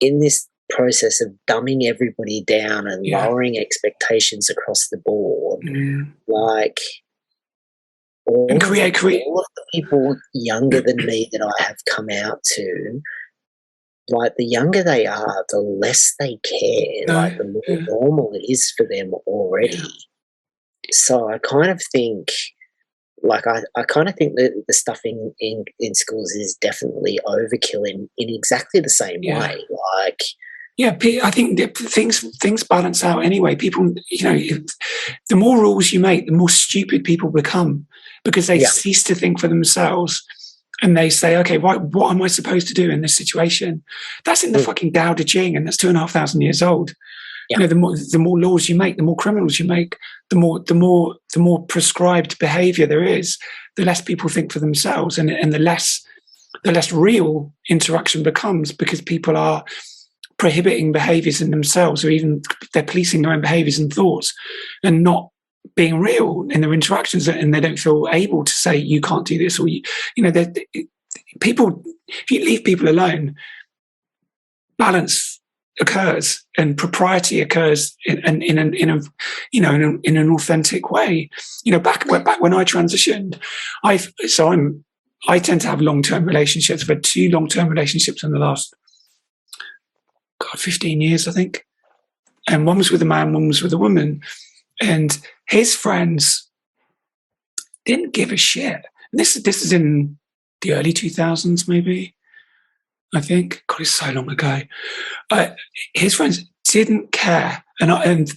Speaker 1: in this process of dumbing everybody down and lowering expectations across the board. Like, all of the people younger than me that I have come out to, like, the younger they are, the less they care. Like, the more normal it is for them already. So I kind of think, like, I kind of think that the stuff in schools is definitely overkill in exactly the same way. Like,
Speaker 2: I think things balance out anyway. People, you know, the more rules you make, the more stupid people become, because they cease to think for themselves. And they say, okay, what am I supposed to do in this situation? That's in the fucking Tao Te Ching, and that's 2,500 years old. You know, the more laws you make, the more criminals you make, the more prescribed behavior there is, the less people think for themselves, and the less real interaction becomes, because people are prohibiting behaviors in themselves, or even they're policing their own behaviors and thoughts, and not being real in their interactions, and they don't feel able to say, you can't do this, or you know, people, if you leave people alone, balance occurs and propriety occurs in a you know, in an authentic way. You know, back when I transitioned, I tend to have long-term relationships. I've had 2 long-term relationships in the last 15 years, I think. And one was with a man, one was with a woman. And his friends didn't give a shit. And this is in the early 2000s, maybe, I think. God, it's so long ago. His friends didn't care.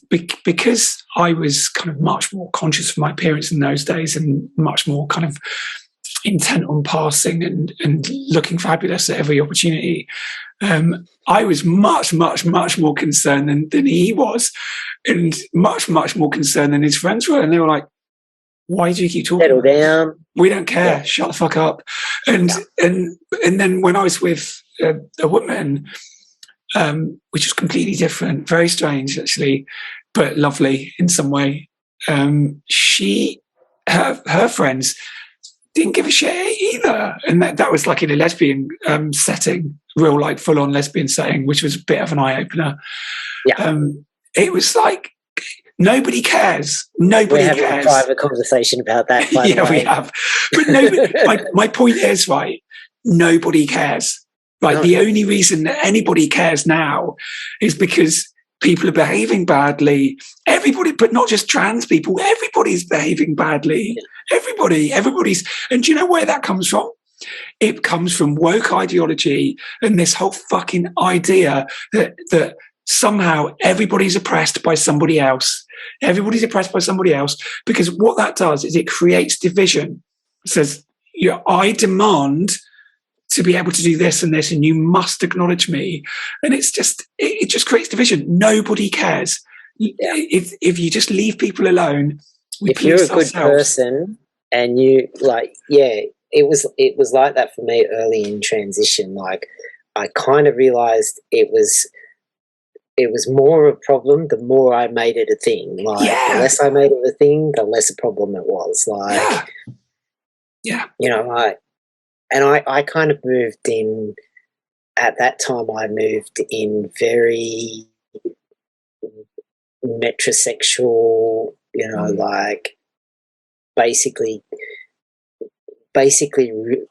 Speaker 2: Because I was kind of much more conscious of my appearance in those days and much more kind of intent on passing and looking fabulous at every opportunity, I was much more concerned than he was, and much more concerned than his friends were. And they were like, why do you keep talking?
Speaker 1: Settle down.
Speaker 2: We don't care. Yeah. Shut the fuck up. And then when I was with a woman, which was completely different, very strange actually, but lovely in some way, her friends didn't give a shit either. And that was like in a lesbian setting, real like full-on lesbian setting, which was a bit of an eye-opener.
Speaker 1: Yeah.
Speaker 2: It was like, nobody cares. Nobody cares.
Speaker 1: We're having a private conversation about that, by the way.
Speaker 2: Yeah, we have. But my point is, right, nobody cares. Right, no. The only reason that anybody cares now is because people are behaving badly. Everybody, but not just trans people, everybody's behaving badly. Yeah. Everybody's. And do you know where that comes from? It comes from woke ideology and this whole fucking idea that somehow everybody's oppressed by somebody else. Everybody's oppressed by somebody else, because what that does is it creates division. It says, I demand to be able to do this and this, and you must acknowledge me. And it just creates division. Nobody cares. Yeah. If you just leave people alone,
Speaker 1: if you're a good person and you it was like that for me early in transition. Like, I kind of realized it was more a problem the more I made it a thing. Like, the less I made it a thing, the less a problem it was. Like,
Speaker 2: yeah.
Speaker 1: You know, I kind of moved in, at that time I moved in very metrosexual, you know, like basically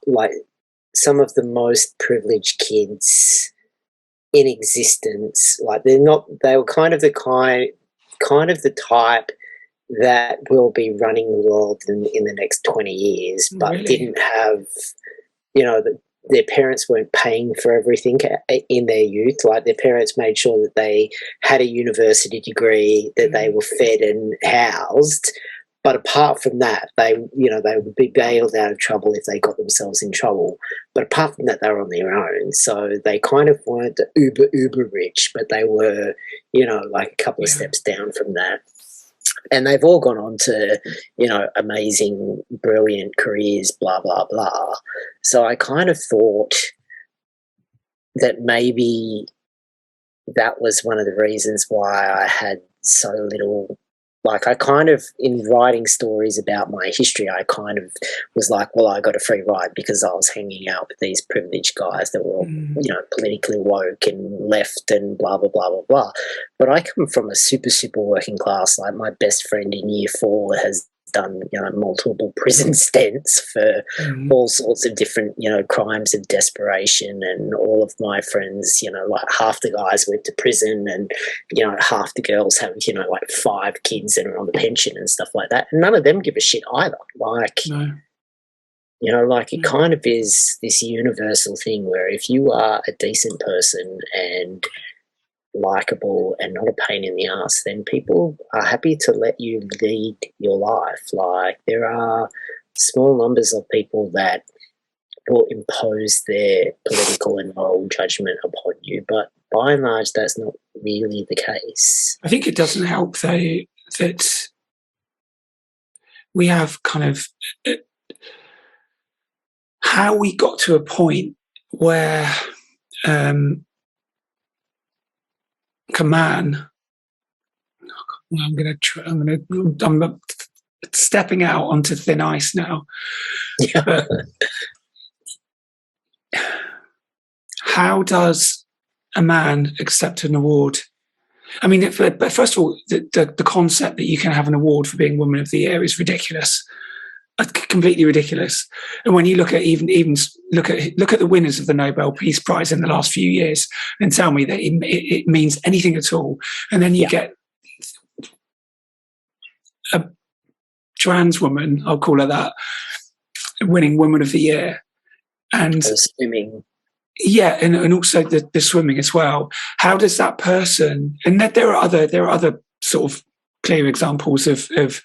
Speaker 1: like some of the most privileged kids in existence. Like, they were kind of the type that will be running the world in the next 20 years, but really? Didn't have, you know, their parents weren't paying for everything in their youth. Like, their parents made sure that they had a university degree, that they were fed and housed. But apart from that, they would be bailed out of trouble if they got themselves in trouble. But apart from that, they were on their own. So they kind of weren't uber rich, but they were, you know, like a couple of steps down from that. And they've all gone on to, you know, amazing, brilliant careers, blah, blah, blah. So I kind of thought that maybe that was one of the reasons why I had so little. Like, I kind of, in writing stories about my history, I kind of was like, well, I got a free ride because I was hanging out with these privileged guys that were all, you know, politically woke and left and blah, blah, blah, blah, blah. But I come from a super, super working class. Like, my best friend in year 4 has done, you know, multiple prison stints for all sorts of different, you know, crimes of desperation. And all of my friends, you know, like half the guys went to prison, and, you know, half the girls have, you know, like 5 kids that are on the pension and stuff like that. And none of them give a shit either. Like, you know, like, it kind of is this universal thing where if you are a decent person and likable and not a pain in the ass, then people are happy to let you lead your life. Like, there are small numbers of people that will impose their political and moral judgment upon you, but by and large that's not really the case.
Speaker 2: I think it doesn't help though that we have kind of how we got to a point where a man, I'm stepping out onto thin ice now.
Speaker 1: Yeah.
Speaker 2: how does a man accept an award? I mean, but first of all, the concept that you can have an award for being Woman of the Year is ridiculous, completely ridiculous. And when you look at even look at the winners of the Nobel Peace Prize in the last few years, and tell me that it means anything at all, and then you get a trans woman, I'll call her that, winning Woman of the Year, and
Speaker 1: swimming.
Speaker 2: Yeah, and also the swimming as well. How does that person? And that there are other sort of clear examples of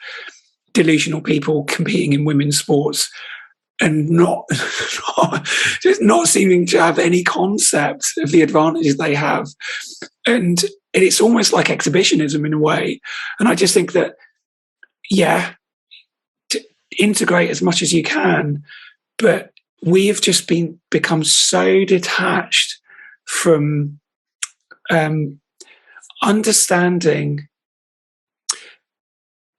Speaker 2: delusional people competing in women's sports and not just not seeming to have any concept of the advantages they have, and it's almost like exhibitionism in a way. And I just think that to integrate as much as you can, but we have just become so detached from understanding.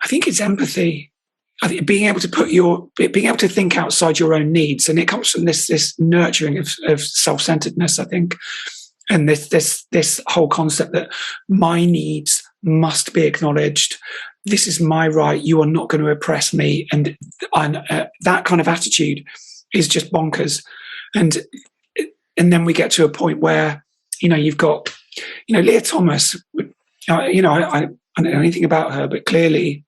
Speaker 2: I think it's empathy. I think being able to think outside your own needs, and it comes from this nurturing of self-centeredness, I think, and this whole concept that my needs must be acknowledged. This is my right. You are not going to oppress me, and that kind of attitude is just bonkers. And then we get to a point where, you've got, Leah Thomas, I don't know anything about her, but clearly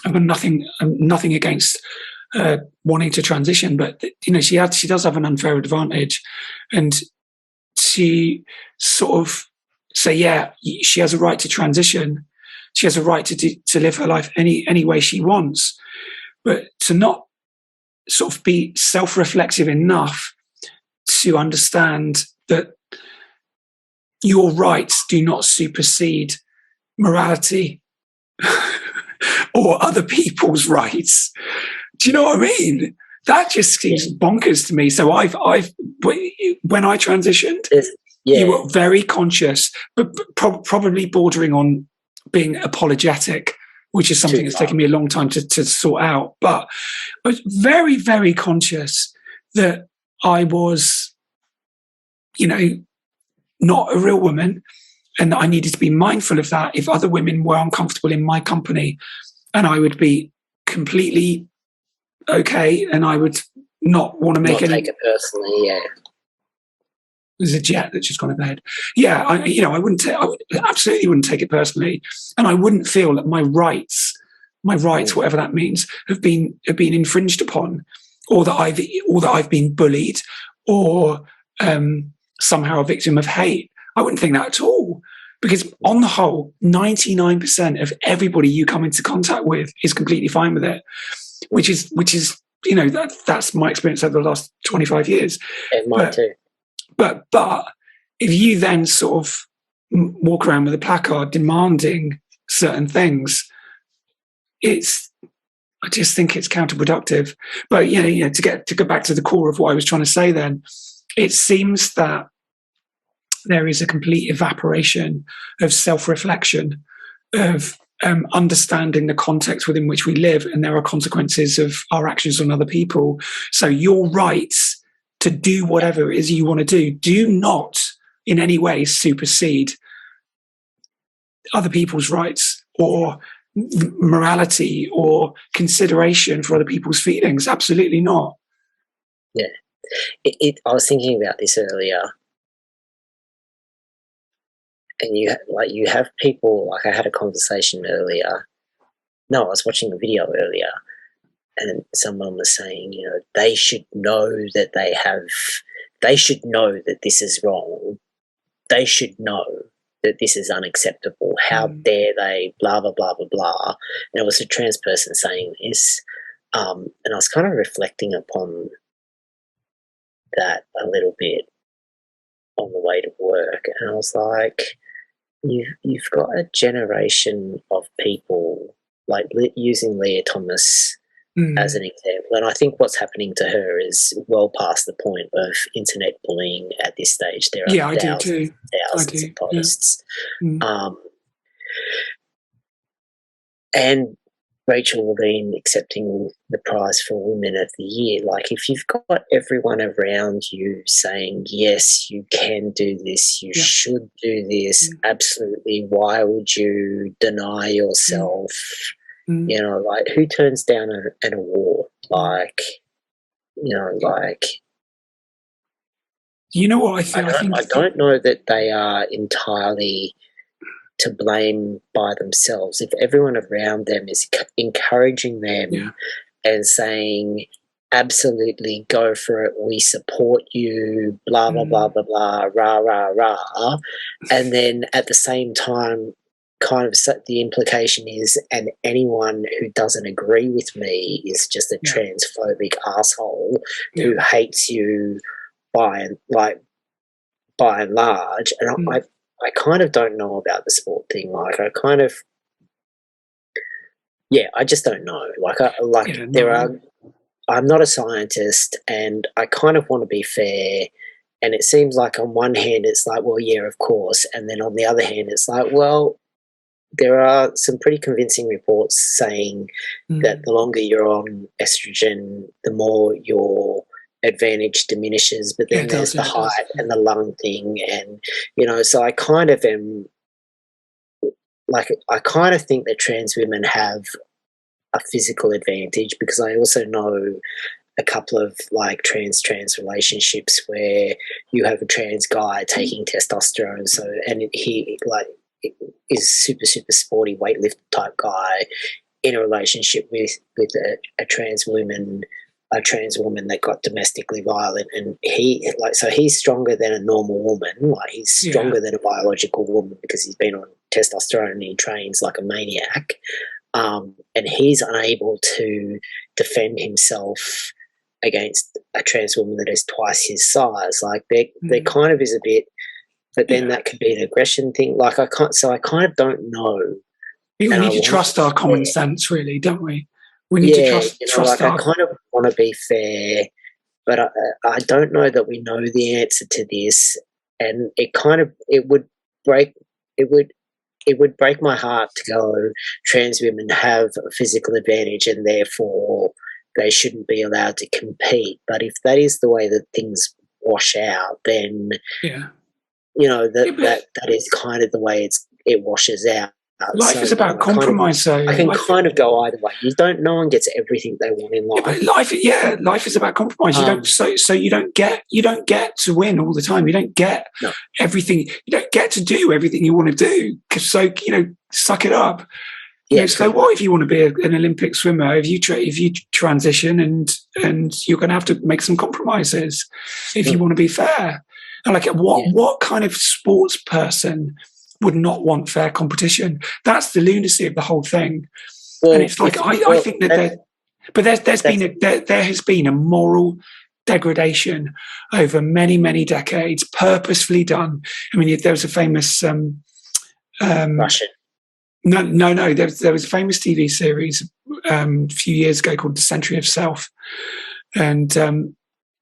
Speaker 2: I've got nothing against wanting to transition, but, she does have an unfair advantage. And she sort of say, she has a right to transition. She has a right to live her life any way she wants, but to not sort of be self-reflexive enough to understand that your rights do not supersede morality or other people's rights. Do you know what I mean? That just seems bonkers to me. So when I transitioned, you were very conscious, but probably bordering on being apologetic, which is something that's taken me a long time to sort out. But I was very, very conscious that I was, not a real woman, and that I needed to be mindful of that if other women were uncomfortable in my company, and I would be completely okay, and I would not want to take
Speaker 1: it personally. Yeah.
Speaker 2: There's a jet that's just gone overhead. Yeah, I absolutely wouldn't take it personally, and I wouldn't feel that my rights, whatever that means, have been infringed upon, or that I've been bullied, or somehow a victim of hate. I wouldn't think that at all, because on the whole, 99% of everybody you come into contact with is completely fine with it, which is that's my experience over the last 25 years.
Speaker 1: And mine too.
Speaker 2: But if you then sort of walk around with a placard demanding certain things, I just think it's counterproductive. But to go back to the core of what I was trying to say, then it seems that there is a complete evaporation of self-reflection, of understanding the context within which we live, and there are consequences of our actions on other people. So your rights to do whatever it is you want to do not in any way supersede other people's rights or morality or consideration for other people's feelings. Absolutely not.
Speaker 1: Yeah. I was thinking about this earlier, and you have people, like I had a conversation earlier. No, I was watching a video earlier, and someone was saying, they should know that they should know that this is wrong. They should know that this is unacceptable. How dare they, blah, blah, blah, blah, blah. And it was a trans person saying this. And I was kind of reflecting upon that a little bit on the way to work. And I was like, you've got a generation of people, like using Leah Thomas as an example. And I think what's happening to her is well past the point of internet bullying at this stage. There are thousands of posts.
Speaker 2: Yeah.
Speaker 1: And Rachel Levine accepting the prize for Women of the Year. Like, if you've got everyone around you saying, yes, you can do this, you should do this, absolutely, why would you deny yourself? You know, like, who turns down an award? Like, you know, like...
Speaker 2: You know what I think?
Speaker 1: I don't know that they are entirely to blame by themselves. If everyone around them is encouraging them and saying, absolutely, go for it, we support you, blah, blah, blah, blah, blah, rah, rah, rah. And then at the same time, kind of the implication is, and anyone who doesn't agree with me is just a transphobic asshole who hates you by and large. And I kind of don't know about the sport thing. Like, I kind of, I just don't know. Like, I'm not a scientist, and I kind of want to be fair. And it seems like on one hand, it's like, well, yeah, of course. And then on the other hand, it's like, well, there are some pretty convincing reports saying that the longer you're on estrogen, the more your advantage diminishes, but then there's the height and the lung thing, and you know, so I kind of am like, I kind of think that trans women have a physical advantage, because I also know a couple of like trans relationships where you have a trans guy taking testosterone, so, and he like is super sporty weightlifter type guy in a relationship with a trans woman that got domestically violent, and he's stronger than a normal woman. Like, he's stronger than a biological woman because he's been on testosterone and he trains like a maniac. And he's unable to defend himself against a trans woman that is twice his size. Like, there kind of is a bit, but then that could be an aggression thing. Like, I kind of don't know.
Speaker 2: We need to trust our common sense, really, don't we? We need to trust
Speaker 1: I kind of want to be fair, but I don't know that we know the answer to this, and it would break my heart to go, trans women have a physical advantage and therefore they shouldn't be allowed to compete. But if that is the way that things wash out, then you know that is kind of the way it washes out.
Speaker 2: Life is about compromise, though.
Speaker 1: I can kind of go either way. No one gets everything they want in life.
Speaker 2: Life is about compromise. You don't, so you don't get to win all the time. You don't get everything. You don't get to do everything you want to do. So, you know, suck it up. So what if you want to be an Olympic swimmer? If you transition and you're going to have to make some compromises if you want to be fair. And like, what kind of sports person would not want fair competition? That's the lunacy of the whole thing. And it's like, I think that there has been a moral degradation over many, many decades, purposefully done. I mean, there was a famous
Speaker 1: Russian.
Speaker 2: No. There was a famous TV series a few years ago called The Century of Self, and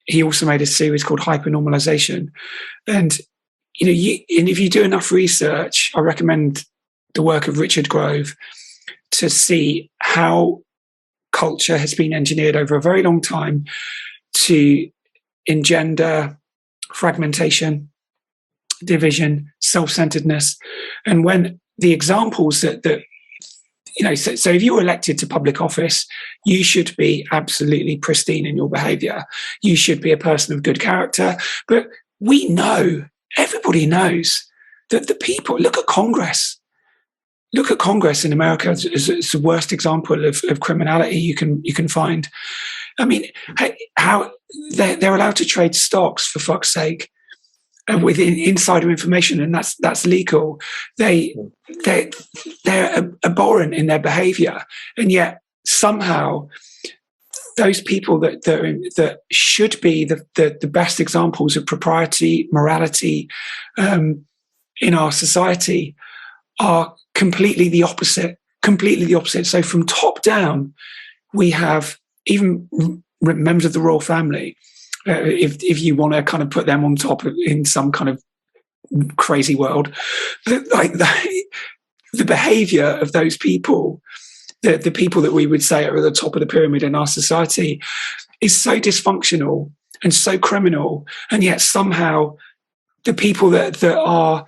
Speaker 2: he also made a series called Hypernormalization. And you know, and if you do enough research, I recommend the work of Richard Grove to see how culture has been engineered over a very long time to engender fragmentation, division, self-centeredness. And when the examples that you know, so if you were elected to public office, you should be absolutely pristine in your behavior. You should be a person of good character. But we know, everybody knows that the people, look at Congress in America as the worst example of criminality you can find. I mean, how they're allowed to trade stocks, for fuck's sake, with insider information, and that's legal. They're abhorrent in their behavior, and yet somehow those people that should be the best examples of propriety, morality in our society are completely the opposite. So from top down, we have even members of the royal family. If you want to kind of put them on top in some kind of crazy world, like the behavior of those people the people that we would say are at the top of the pyramid in our society, is so dysfunctional and so criminal, and yet somehow the people that are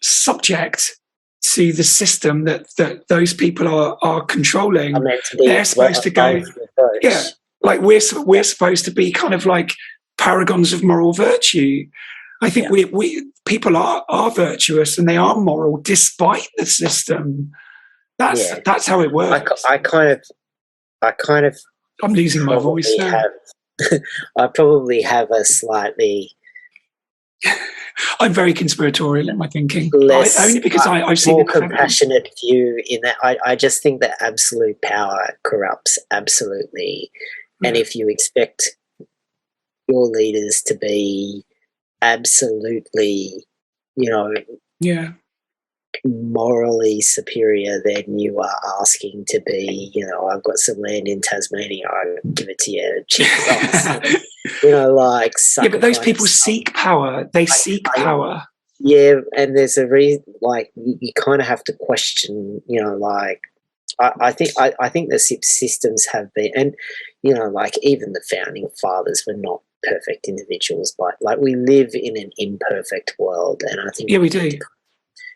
Speaker 2: subject to the system that those people are controlling, they're supposed to go, yeah, like we're supposed to be kind of like paragons of moral virtue. I think we people are virtuous and they are moral despite the system. That's how it works.
Speaker 1: I kind of
Speaker 2: I'm losing my voice now.
Speaker 1: I probably have a slightly
Speaker 2: I'm very conspiratorial in my thinking,
Speaker 1: only
Speaker 2: because I've seen
Speaker 1: more compassionate view in that. I just think that absolute power corrupts absolutely, and if you expect your leaders to be absolutely, morally superior, then you are asking to be, I've got some land in Tasmania, I'll give it to you cheap price.
Speaker 2: But those people seek power. They seek power.
Speaker 1: Yeah, and there's a reason. Like you kind of have to question. I think the systems have been, and even the founding fathers were not perfect individuals, but we live in an imperfect world, and I think
Speaker 2: we do.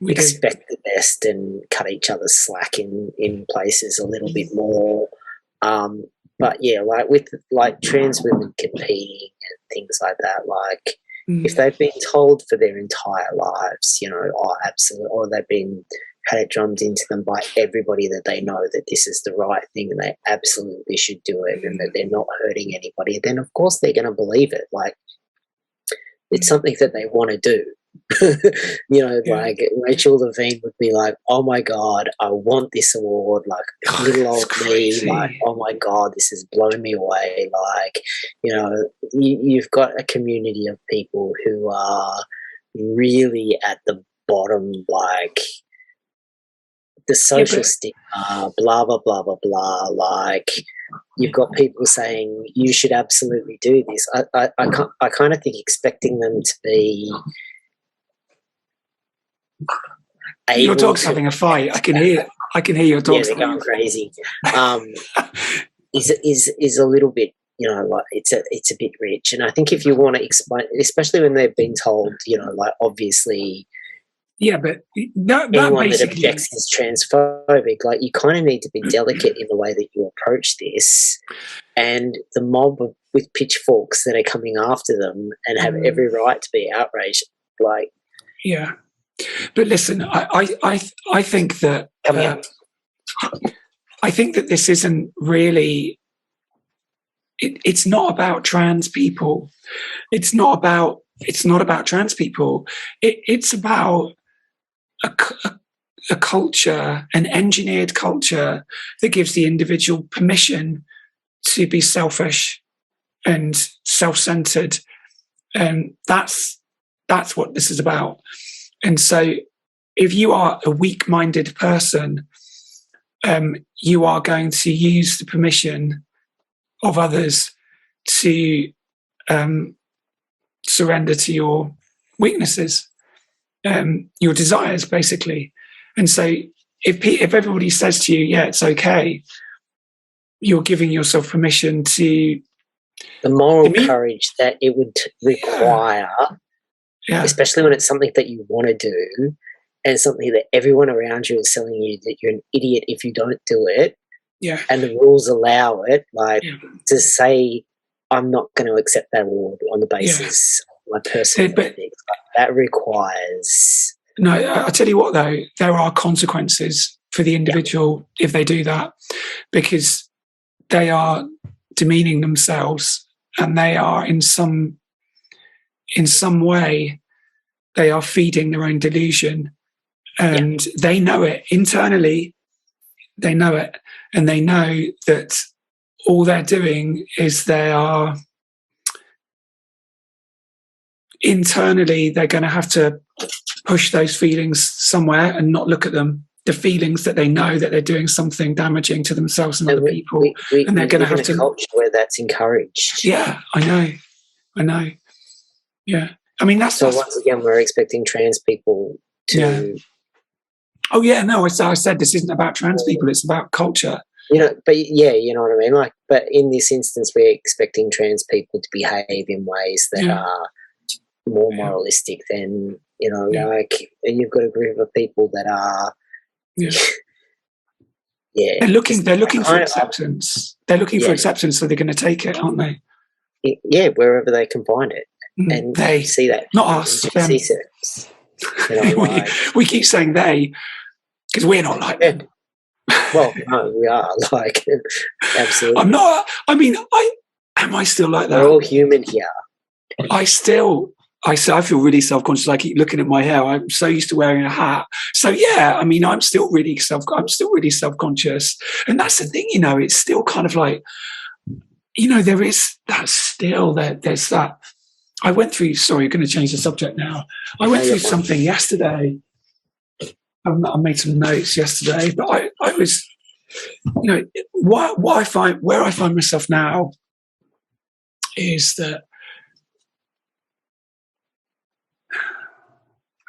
Speaker 2: We
Speaker 1: expect the best and cut each other's slack in places a little bit more. But with trans women competing and things like that, if they've been told for their entire lives, absolutely, or they've been had it drummed into them by everybody that they know that this is the right thing and they absolutely should do it and that they're not hurting anybody, then of course they're going to believe it. It's something that they want to do. Rachel Levine would be like, oh my God, I want this award, little old me, oh my God, this has blown me away. You've got a community of people who are really at the bottom, the social stigma, blah, blah, blah, blah, blah. You've got people saying you should absolutely do this. I kind of think expecting them to be
Speaker 2: your dog's having a fight. I can hear your dog's
Speaker 1: going crazy. Is a little bit, it's a bit rich. And I think if you want to explain, especially when they've been told, obviously,
Speaker 2: but
Speaker 1: anyone that objects is transphobic. You kind of need to be delicate in the way that you approach this. And the mob with pitchforks that are coming after them and have every right to be outraged,
Speaker 2: But listen, I think that I think that this isn't really. It's not about trans people. It's not about trans people. It's about a culture, an engineered culture that gives the individual permission to be selfish and self-centered, and that's what this is about. And so if you are a weak-minded person, you are going to use the permission of others to surrender to your weaknesses, your desires, basically. And so if everybody says to you, yeah, it's okay, you're giving yourself permission to...
Speaker 1: The moral courage that it would require... Yeah. Especially when it's something that you want to do and something that everyone around you is telling you that you're an idiot if you don't do it.
Speaker 2: Yeah.
Speaker 1: And the rules allow it, to say, I'm not going to accept that award on the basis of my personal ethics. That requires...
Speaker 2: No, I'll tell you what, though, there are consequences for the individual if they do that, because they are demeaning themselves and they are in some way, they are feeding their own delusion, and they know it internally. They know it, and they know that all they're doing is they're going to have to push those feelings somewhere and not look at them. The feelings that they know that they're doing something damaging to themselves and other people, and they're going to have to.
Speaker 1: Culture where that's encouraged.
Speaker 2: Yeah, I know. Yeah, I mean that's
Speaker 1: once again we're expecting trans people to
Speaker 2: Oh yeah, no, I said this isn't about trans people, it's about culture.
Speaker 1: But yeah, you know what I mean? Like, but in this instance, we're expecting trans people to behave in ways that are more moralistic than, like, and you've got a group of people that are,
Speaker 2: they're looking for acceptance. They're looking for acceptance, so they're going to take it, aren't they?
Speaker 1: Yeah, wherever they can find it. And
Speaker 2: they
Speaker 1: see that.
Speaker 2: Not us, them. We keep saying they because we're not like them.
Speaker 1: Well, no, we are like, absolutely.
Speaker 2: I'm not. I mean, am I still like that?
Speaker 1: We're all human here.
Speaker 2: I feel really self-conscious. I keep looking at my hair. I'm so used to wearing a hat. So yeah, I mean, I'm still really self-conscious. And that's the thing, it's still kind of like, there is that still there's that. I went through, sorry, I'm going to change the subject now. I went through something yesterday. I made some notes yesterday, but I was, where I find myself now is that,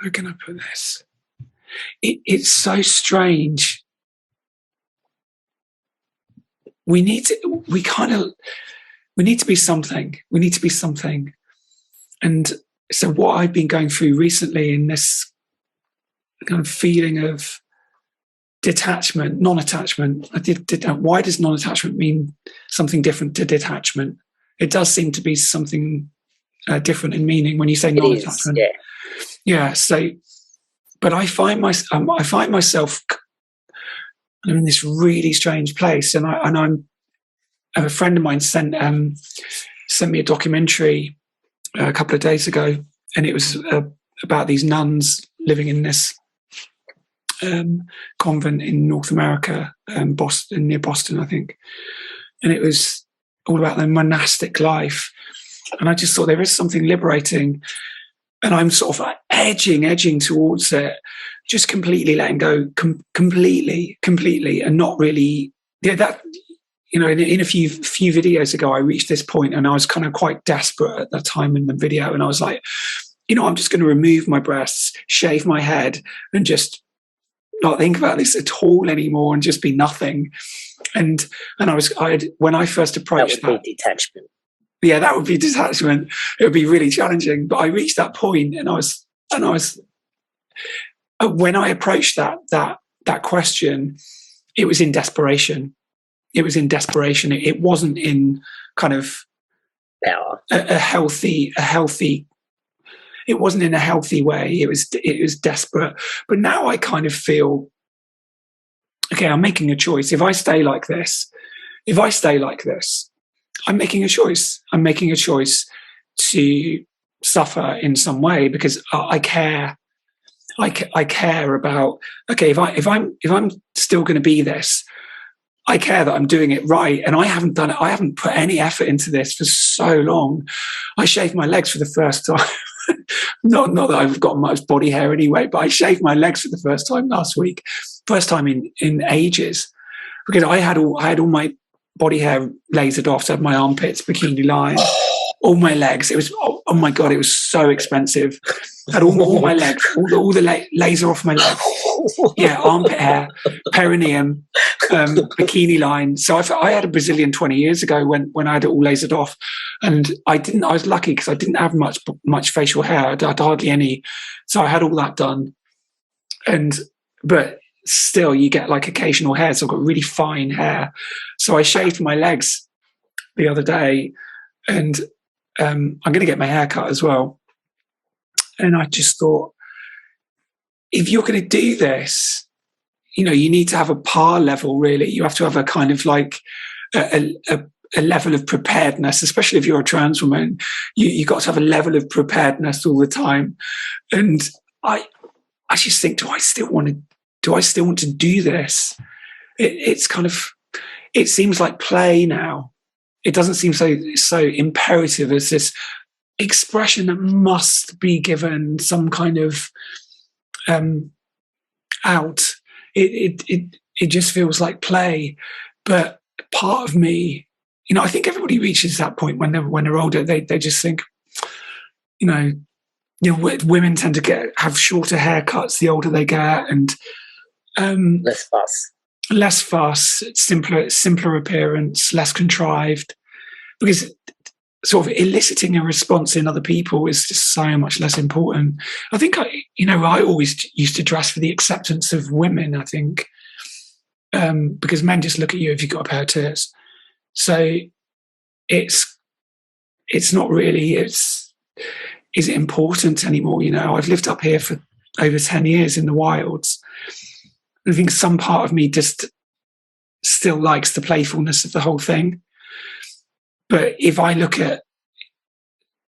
Speaker 2: how can I put this? It's so strange. We need to be something. We need to be something. And so what I've been going through recently in this kind of feeling of detachment, non-attachment. Why does non-attachment mean something different to detachment? It does seem to be something different in meaning when you say non-attachment. Yeah. So, but I find myself in this really strange place, and a friend of mine sent me a documentary a couple of days ago, and it was about these nuns living in this convent in North America, Boston, near Boston, I think. And it was all about their monastic life. And I just thought there is something liberating. And I'm sort of like edging towards it, just completely letting go, completely, and not really. Yeah, that, in a few videos ago, I reached this point and I was kind of quite desperate at that time in the video. And I was like, I'm just going to remove my breasts, shave my head, and just not think about this at all anymore and just be nothing. And when I first approached
Speaker 1: that would be detachment.
Speaker 2: Yeah, that would be detachment. It would be really challenging. But I reached that point, and I was when I approached that question, it was in desperation. It was in desperation. It wasn't in kind of
Speaker 1: power.
Speaker 2: A healthy. It wasn't in a healthy way. It was desperate. But now I kind of feel, okay, I'm making a choice. If I stay like this, I'm making a choice. I'm making a choice to suffer in some way because I care. I care about, okay, if I'm still going to be this, I care that I'm doing it right. And I haven't done it. I haven't put any effort into this for so long. I shaved my legs for the first time. not that I've got much body hair anyway, but I shaved my legs for the first time last week. First time in ages, because I had all my body hair lasered off. So I had my armpits, bikini line, all my legs. It was, oh my God, it was so expensive. I had all my legs, all the laser off my legs. Yeah, armpit hair, perineum, bikini line. So I had a Brazilian 20 years ago when I had it all lasered off, and I was lucky because I didn't have much facial hair. I had hardly any, so I had all that done. But still, you get like occasional hair. So I've got really fine hair. So I shaved my legs the other day, and I'm going to get my hair cut as well. And I just thought, if you're going to do this, you need to have a par level, really. You have to have a kind of like a level of preparedness, especially if you're a trans woman. You got to have a level of preparedness all the time. And I just think, do I still want to do this? It's kind of, it seems like play now. It doesn't seem so imperative as this expression that must be given some kind of out. It just feels like play. But part of me, I think everybody reaches that point when they're older. They just think, women tend to have shorter haircuts the older they get, and
Speaker 1: Less fuss.
Speaker 2: Less fuss, simpler appearance, less contrived, because sort of eliciting a response in other people is just so much less important. I think I always used to dress for the acceptance of women, I think, because men just look at you if you've got a pair of tits. So it's not really, is it important anymore? I've lived up here for over 10 years in the wilds. I think some part of me just still likes the playfulness of the whole thing. But if I look at,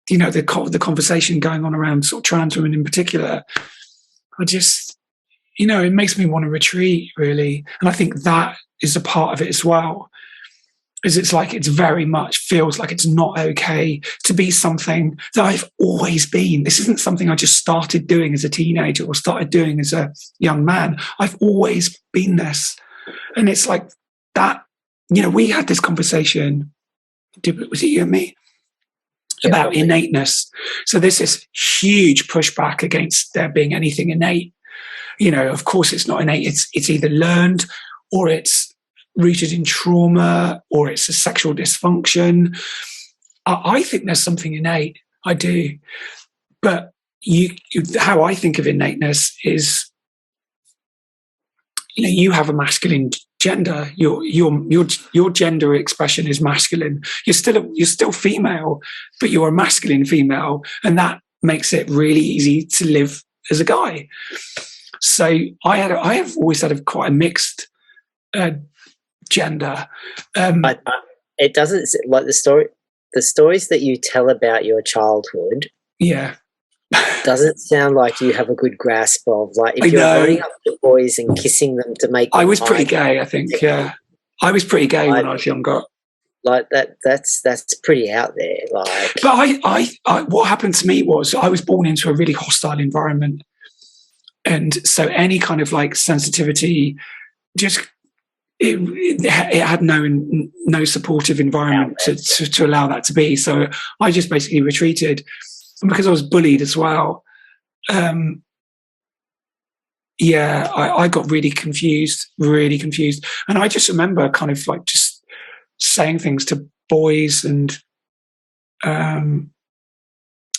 Speaker 2: the conversation going on around sort of trans women in particular, I just, it makes me want to retreat, really. And I think that is a part of it as well. Is it's like it's very much feels like it's not okay to be something that I've always been. This isn't something I just started doing as a teenager or started doing as a young man. I've always been this. And it's like that, we had this conversation, was it you and me? About innateness. So there's this huge pushback against there being anything innate. Of course it's not innate. It's either learned or it's rooted in trauma, or it's a sexual dysfunction. I think there's something innate. I do. But how I think of innateness is, you have a masculine gender. Your gender expression is masculine. You're still female, but you're a masculine female, and that makes it really easy to live as a guy. So I have always had quite a mixed gender.
Speaker 1: It doesn't, like the stories that you tell about your childhood.
Speaker 2: Yeah.
Speaker 1: Doesn't sound like you have a good grasp of, like, if you're running up to boys and kissing them to make them.
Speaker 2: I was pretty gay, I think. Yeah, I was pretty gay when I was younger.
Speaker 1: Like that's pretty out there. Like,
Speaker 2: but I what happened to me was I was born into a really hostile environment, and so any kind of like sensitivity just. It had no supportive environment to allow that to be. So I just basically retreated. And because I was bullied as well, I got really confused. And I just remember kind of like just saying things to boys and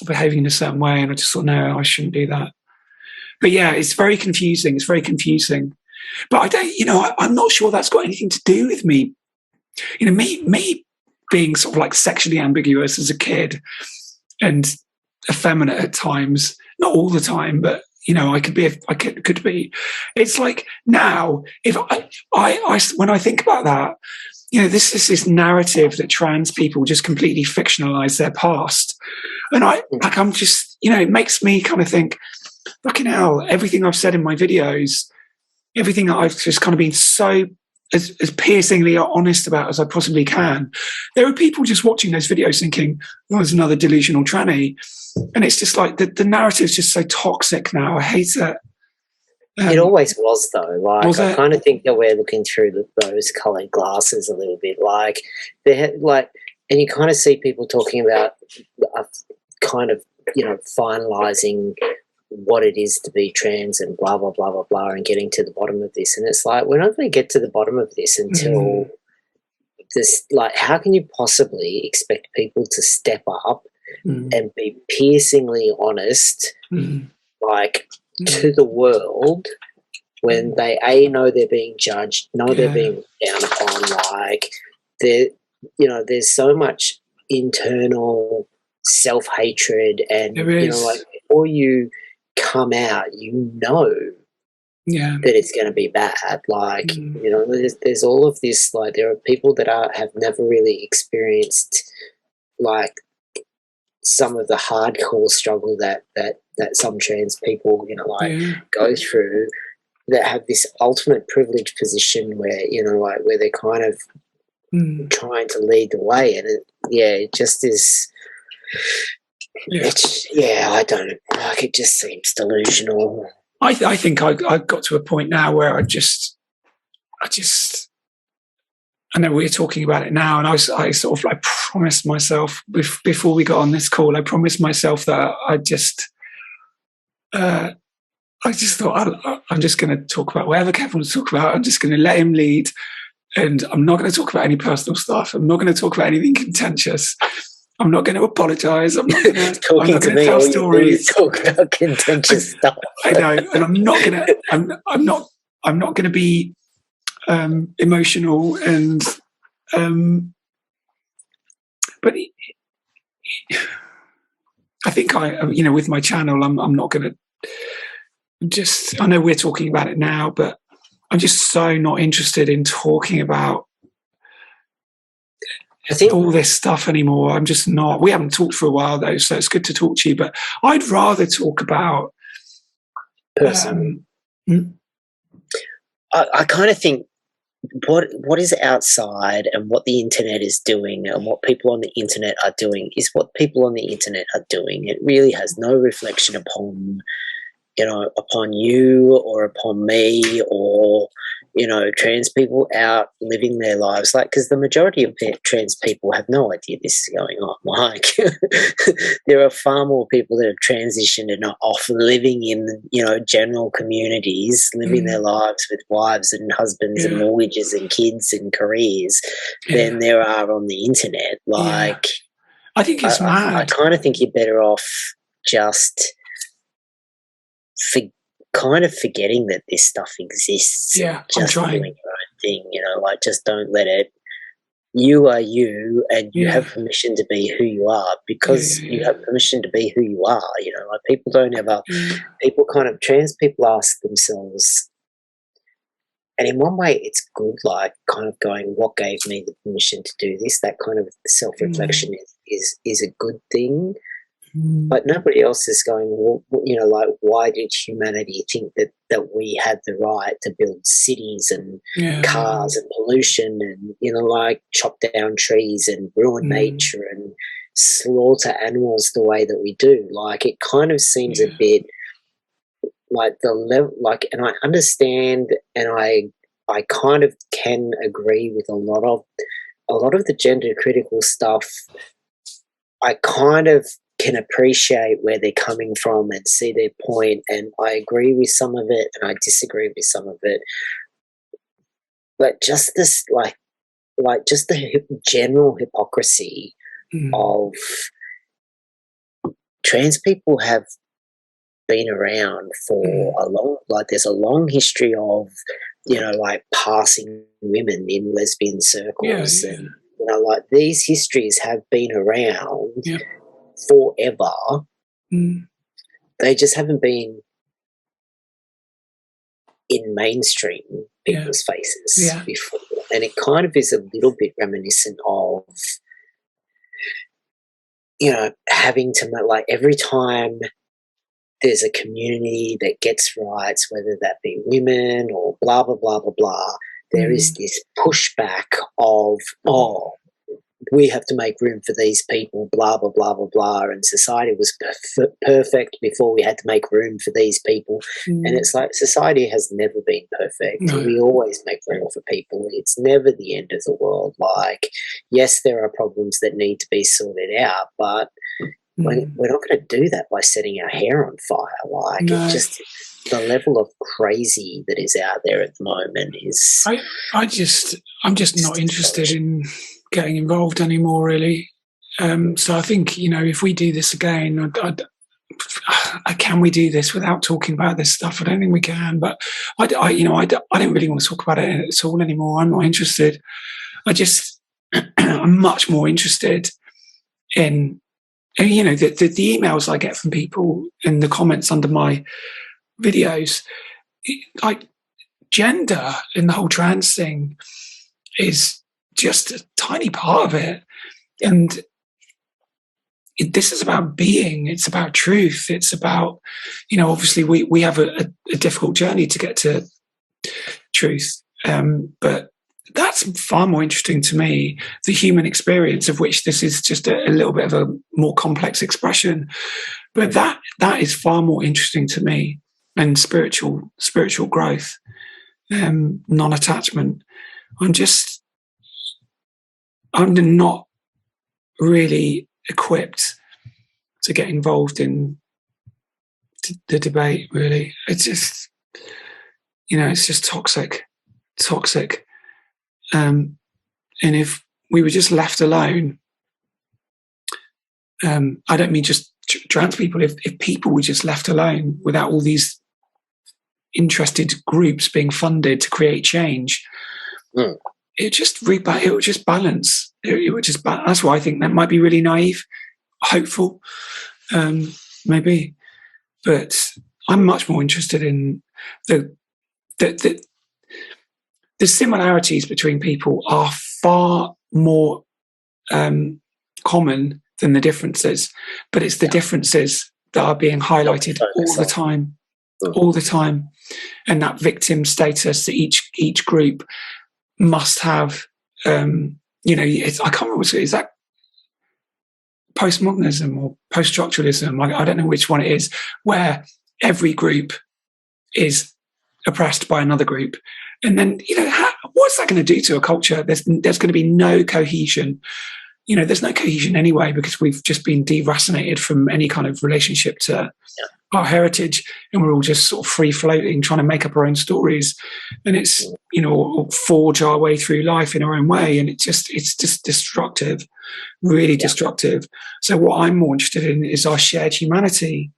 Speaker 2: behaving in a certain way. And I just thought, no, I shouldn't do that. But yeah, it's very confusing. But I don't, I'm not sure that's got anything to do with me. Me being sort of like sexually ambiguous as a kid and effeminate at times, not all the time, but I could be. It's like now, if I when I think about that, this is this narrative that trans people just completely fictionalize their past, and I'm just, it makes me kind of think, fucking hell, everything I've said in my videos. Everything that I've just kind of been so as piercingly honest about as I possibly can. There are people just watching those videos thinking, oh, there's another delusional tranny. And it's just like the narrative's just so toxic now. I hate it.
Speaker 1: It always was, though. Like, I kind of think that we're looking through those coloured glasses a little bit. Like, and you kind of see people talking about kind of, finalising what it is to be trans and blah, blah, blah, blah, blah, and getting to the bottom of this. And it's like, we're not going to get to the bottom of this until this, like, how can you possibly expect people to step up and be piercingly honest, to the world when they, know they're being judged, they're being down upon, like, there's so much internal self-hatred and, like, before you come out, that it's going to be bad. Like, there's all of this, like, there are people that have never really experienced, like, some of the hardcore struggle that some trans people, go through, that have this ultimate privileged position where, where they're kind of trying to lead the way. And it just is, I don't know, like, it just seems delusional.
Speaker 2: I think I got to a point now where I know we're talking about it now, and I sort of like promised myself before we got on this call, I promised myself that I just I just thought I'm just going to talk about whatever Kevin wants to talk about. I'm just going to let him lead, and I'm not going to talk about any personal stuff. I'm not going to talk about anything contentious. I'm not going to apologise. I'm not going to tell stories.
Speaker 1: Talk about contentious stuff.
Speaker 2: I know, and I'm not going to. I'm not going to be emotional and. But I think with my channel, I'm not going to. I know we're talking about it now, but I'm just so not interested in talking about all this stuff anymore. I'm just not. We haven't talked for a while though, so it's good to talk to you. But I'd rather talk about.
Speaker 1: I kind of think what is outside and what the internet is doing and what people on the internet are doing is what people on the internet are doing. It really has no reflection upon you or upon me or, trans people out living their lives. Like, because the majority of trans people have no idea this is going on. Like, there are far more people that have transitioned and are off living in, general communities, living their lives with wives and husbands and mortgages and kids and careers than there are on the internet. Like,
Speaker 2: I think it's mad.
Speaker 1: I kind of think you're better off just kind of forgetting that this stuff exists.
Speaker 2: Yeah,
Speaker 1: just doing your own thing, like just don't let it. You are you, and you have permission to be who you are because you have permission to be who you are. Like people don't ever. People trans people ask themselves, and in one way, it's good. Like kind of going, what gave me the permission to do this? That kind of self-reflection is a good thing. But nobody else is going, well, like, why did humanity think that we had the right to build cities and cars and pollution and, like chop down trees and ruin nature and slaughter animals the way that we do? Like, it kind of seems a bit like the level, like, and I understand and I kind of can agree with a lot of the gender critical stuff. I kind of can appreciate where they're coming from and see their point, and I agree with some of it and I disagree with some of it. But just this, like just the general hypocrisy of trans people have been around for a long, like there's a long history of, like passing women in lesbian circles and, like these histories have been around forever. They just haven't been in mainstream people's faces before, and it kind of is a little bit reminiscent of having to, like, every time there's a community that gets rights, whether that be women or blah blah blah blah blah, there is this pushback of we have to make room for these people, blah, blah, blah, blah, blah, and society was perfect before we had to make room for these people. And it's like society has never been perfect. No. We always make room for people. It's never the end of the world. Like, yes, there are problems that need to be sorted out, but we're not going to do that by setting our hair on fire. Like, it just, the level of crazy that is out there at the moment is...
Speaker 2: I'm just not interested in getting involved anymore, really. So I think, if we do this again, can we do this without talking about this stuff? I don't think we can, but I don't really want to talk about it at all anymore. I'm not interested. I'm much more interested in, the emails I get from people in the comments under my videos, like gender and the whole trans thing is just a tiny part of it. And this is about being, it's about truth. It's about, obviously we have a difficult journey to get to truth. But that's far more interesting to me, the human experience, of which this is just a little bit of a more complex expression. But that is far more interesting to me, and spiritual growth, non-attachment. I'm not really equipped to get involved in the debate. Really, it's just, it's just toxic. And if we were just left alone, I don't mean just trans people. If people were just left alone without all these interested groups being funded to create change, it would just balance. It would just. That's why I think that might be really naive, hopeful, maybe. But I'm much more interested in the similarities between people are far more common than the differences, but it's the differences that are being highlighted all the time, and that victim status that each group must have. I can't remember, is that postmodernism or post-structuralism? I don't know which one it is, where every group is oppressed by another group, and then what's that going to do to a culture? There's going to be no cohesion. There's no cohesion anyway, because we've just been deracinated from any kind of relationship to our heritage, and we're all just sort of free floating, trying to make up our own stories, and it's or forge our way through life in our own way, and it's just destructive, really destructive. So what I'm more interested in is our shared humanity,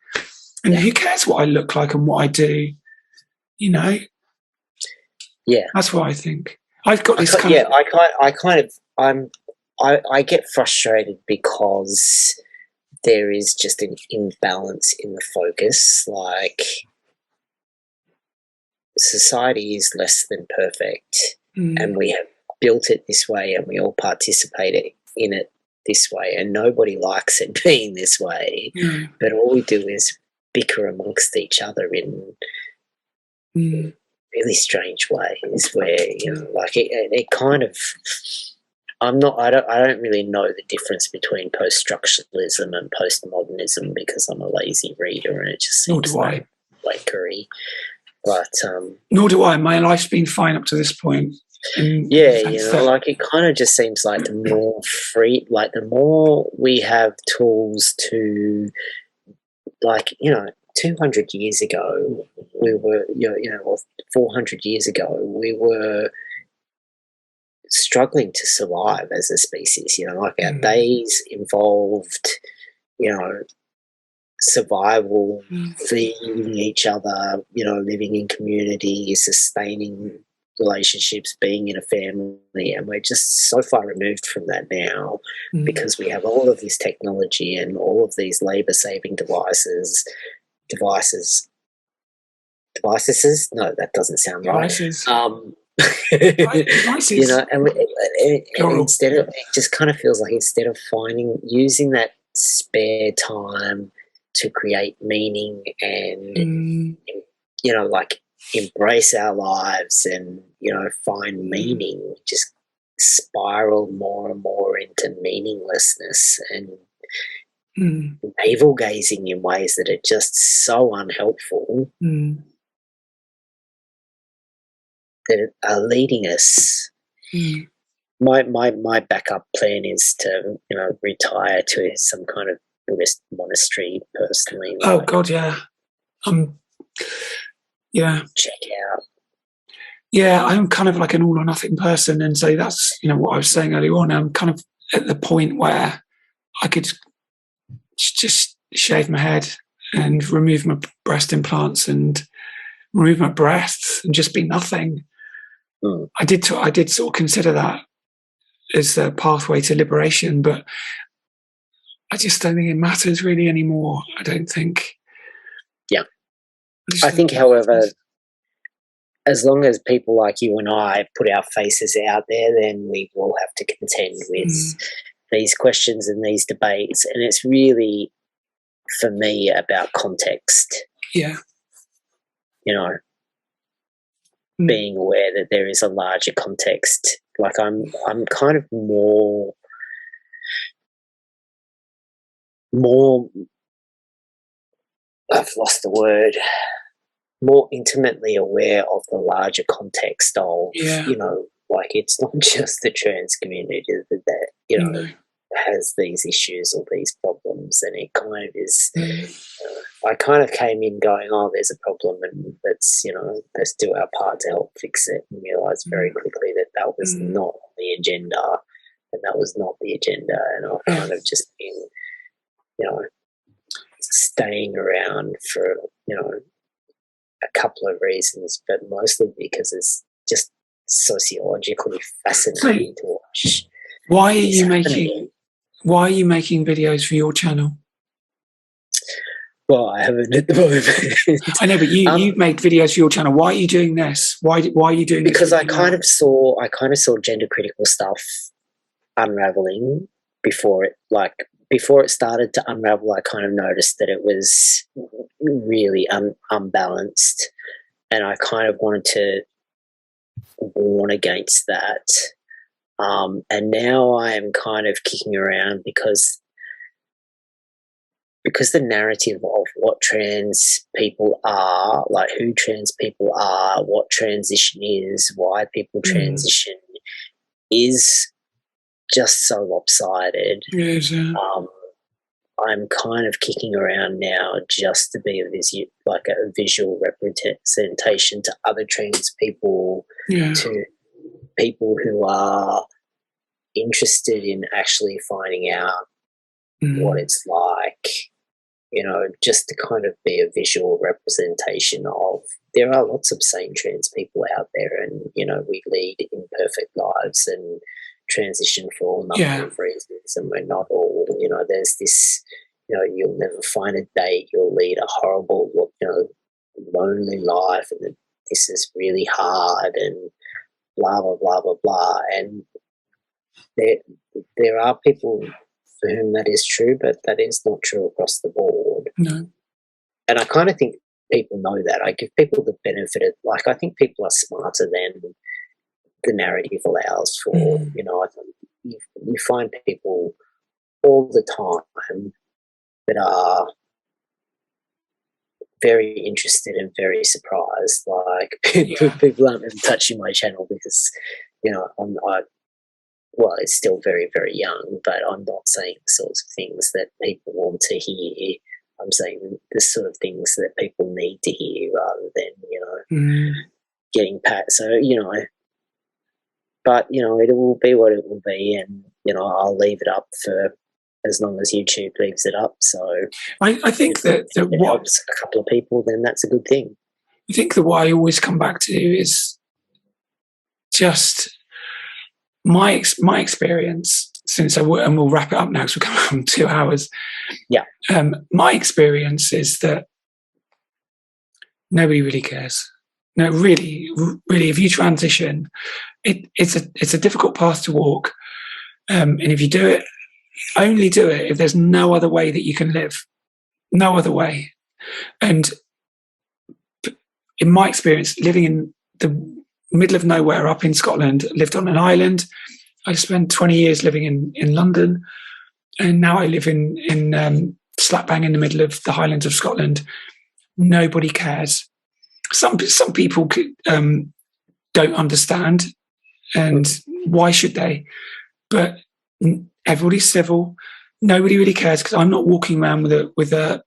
Speaker 2: and who cares what I look like and what I do, that's what I think. I've got this
Speaker 1: I get frustrated because there is just an imbalance in the focus. Like, society is less than perfect, and we have built it this way, and we all participate in it this way, and nobody likes it being this way. But all we do is bicker amongst each other in really strange ways, where it kind of. I don't really know the difference between post-structuralism and postmodernism, because I'm a lazy reader and it just seems like blankery. But
Speaker 2: nor do I. My life's been fine up to this point.
Speaker 1: It kind of just seems like the more free, like the more we have tools to, 200 years ago we were, or 400 years ago we were struggling to survive as a species. Our days involved, survival, feeding each other, living in community, sustaining relationships, being in a family, and we're just so far removed from that now because we have all of this technology and all of these labor-saving devices. No, that doesn't sound right.
Speaker 2: Devices.
Speaker 1: And instead of, it just kind of feels like instead of using that spare time to create meaning and embrace our lives and find meaning, just spiral more and more into meaninglessness and navel gazing in ways that are just so unhelpful. That are leading us. My backup plan is to retire to some kind of Buddhist monastery personally.
Speaker 2: Oh God, yeah.
Speaker 1: Check out.
Speaker 2: Yeah, I'm kind of like an all or nothing person, and so that's what I was saying earlier on. I'm kind of at the point where I could just shave my head and remove my breast implants and remove my breasts and just be nothing. I did sort of consider that as a pathway to liberation, but I just don't think it matters really anymore. I don't think.
Speaker 1: Yeah. I think, however, as long as people like you and I put our faces out there, then we will have to contend with these questions and these debates. And it's really, for me, about context.
Speaker 2: Yeah.
Speaker 1: Being aware that there is a larger context. Like I'm kind of more I've lost the word, more intimately aware of the larger context of, it's not just the trans community that, has these issues or these problems, and it kind of is I kind of came in going, oh, there's a problem, and let's do our part to help fix it, and realised very quickly that that was not on the agenda, and that was not the agenda, and I've kind of just been, staying around for, a couple of reasons, but mostly because it's just sociologically fascinating to watch.
Speaker 2: Why are you making videos for your channel?
Speaker 1: Well, I haven't at the moment.
Speaker 2: I know, but you've made videos for your channel. Why are you doing this? Why are you doing this?
Speaker 1: Because I kind of saw gender critical stuff unraveling before it started to unravel. I kind of noticed that it was really unbalanced, and I kind of wanted to warn against that. And now I am kind of kicking around because the narrative of what trans people are, like who trans people are, what transition is, why people transition, is just so lopsided.
Speaker 2: Yes,
Speaker 1: I'm kind of kicking around now just to be a visual representation to other trans people, to people who are interested in actually finding out what it's like, just to kind of be a visual representation of, there are lots of sane trans people out there, and, we lead imperfect lives and transition for all number of reasons, and we're not all, there's this, you'll never find a date, you'll lead a horrible, lonely life, and this is really hard, and blah, blah, blah, blah, blah. And there are people for whom that is true, but that is not true across the board.
Speaker 2: No.
Speaker 1: And I kind of think people know that. I give people the benefit of, I think people are smarter than the narrative allows for. I think you find people all the time that are very interested and very surprised. Like, people aren't even touching my channel because, it's still very, very young, but I'm not saying the sorts of things that people want to hear. I'm saying the sort of things that people need to hear rather than, getting pat. So, but, it will be what it will be, and, I'll leave it up for as long as YouTube leaves it up. So
Speaker 2: I think that
Speaker 1: it helps a couple of people, then that's a good thing.
Speaker 2: I think that what I always come back to is just my experience, and we'll wrap it up now because we're coming on 2 hours.
Speaker 1: Yeah.
Speaker 2: My experience is that nobody really cares. No, really, if you transition, it's a difficult path to walk. And if you do it, only do it if there's no other way that you can live. No other way. And in my experience, living in the middle of nowhere up in Scotland, lived on an island. I spent 20 years living in London, and now I live in slap bang in the middle of the Highlands of Scotland. Nobody cares. Some people don't understand, and why should they? But everybody's civil. Nobody really cares, because I'm not walking around with a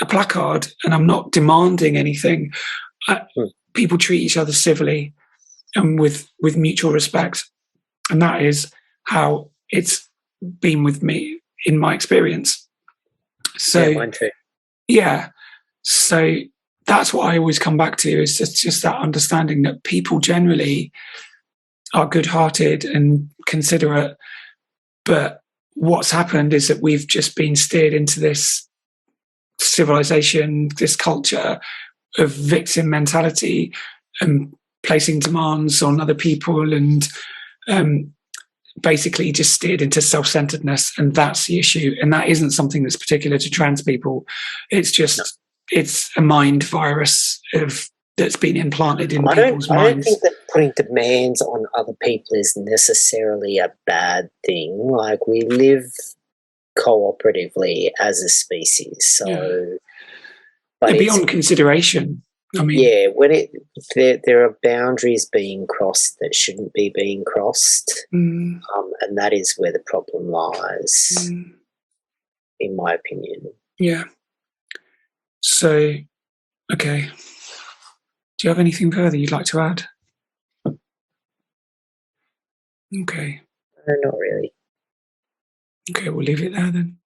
Speaker 2: placard, and I'm not demanding anything. People treat each other civilly and with mutual respect, and that is how it's been with me in my experience. So
Speaker 1: yeah, mine too.
Speaker 2: Yeah, so that's what I always come back to, is just that understanding that people generally are good-hearted and considerate, but what's happened is that we've just been steered into this civilization, this culture of victim mentality, and placing demands on other people, and basically just steered into self-centeredness, and that's the issue. And that isn't something that's particular to trans people. It's just it's a mind virus that's been implanted in people's minds.
Speaker 1: I don't think that putting demands on other people is necessarily a bad thing. Like, we live cooperatively as a species, so but
Speaker 2: beyond consideration. I mean,
Speaker 1: when there are boundaries being crossed that shouldn't be being crossed, and that is where the problem lies, in my opinion.
Speaker 2: Yeah. So, okay. Do you have anything further you'd like to add? Okay.
Speaker 1: Not really.
Speaker 2: Okay, we'll leave it there then.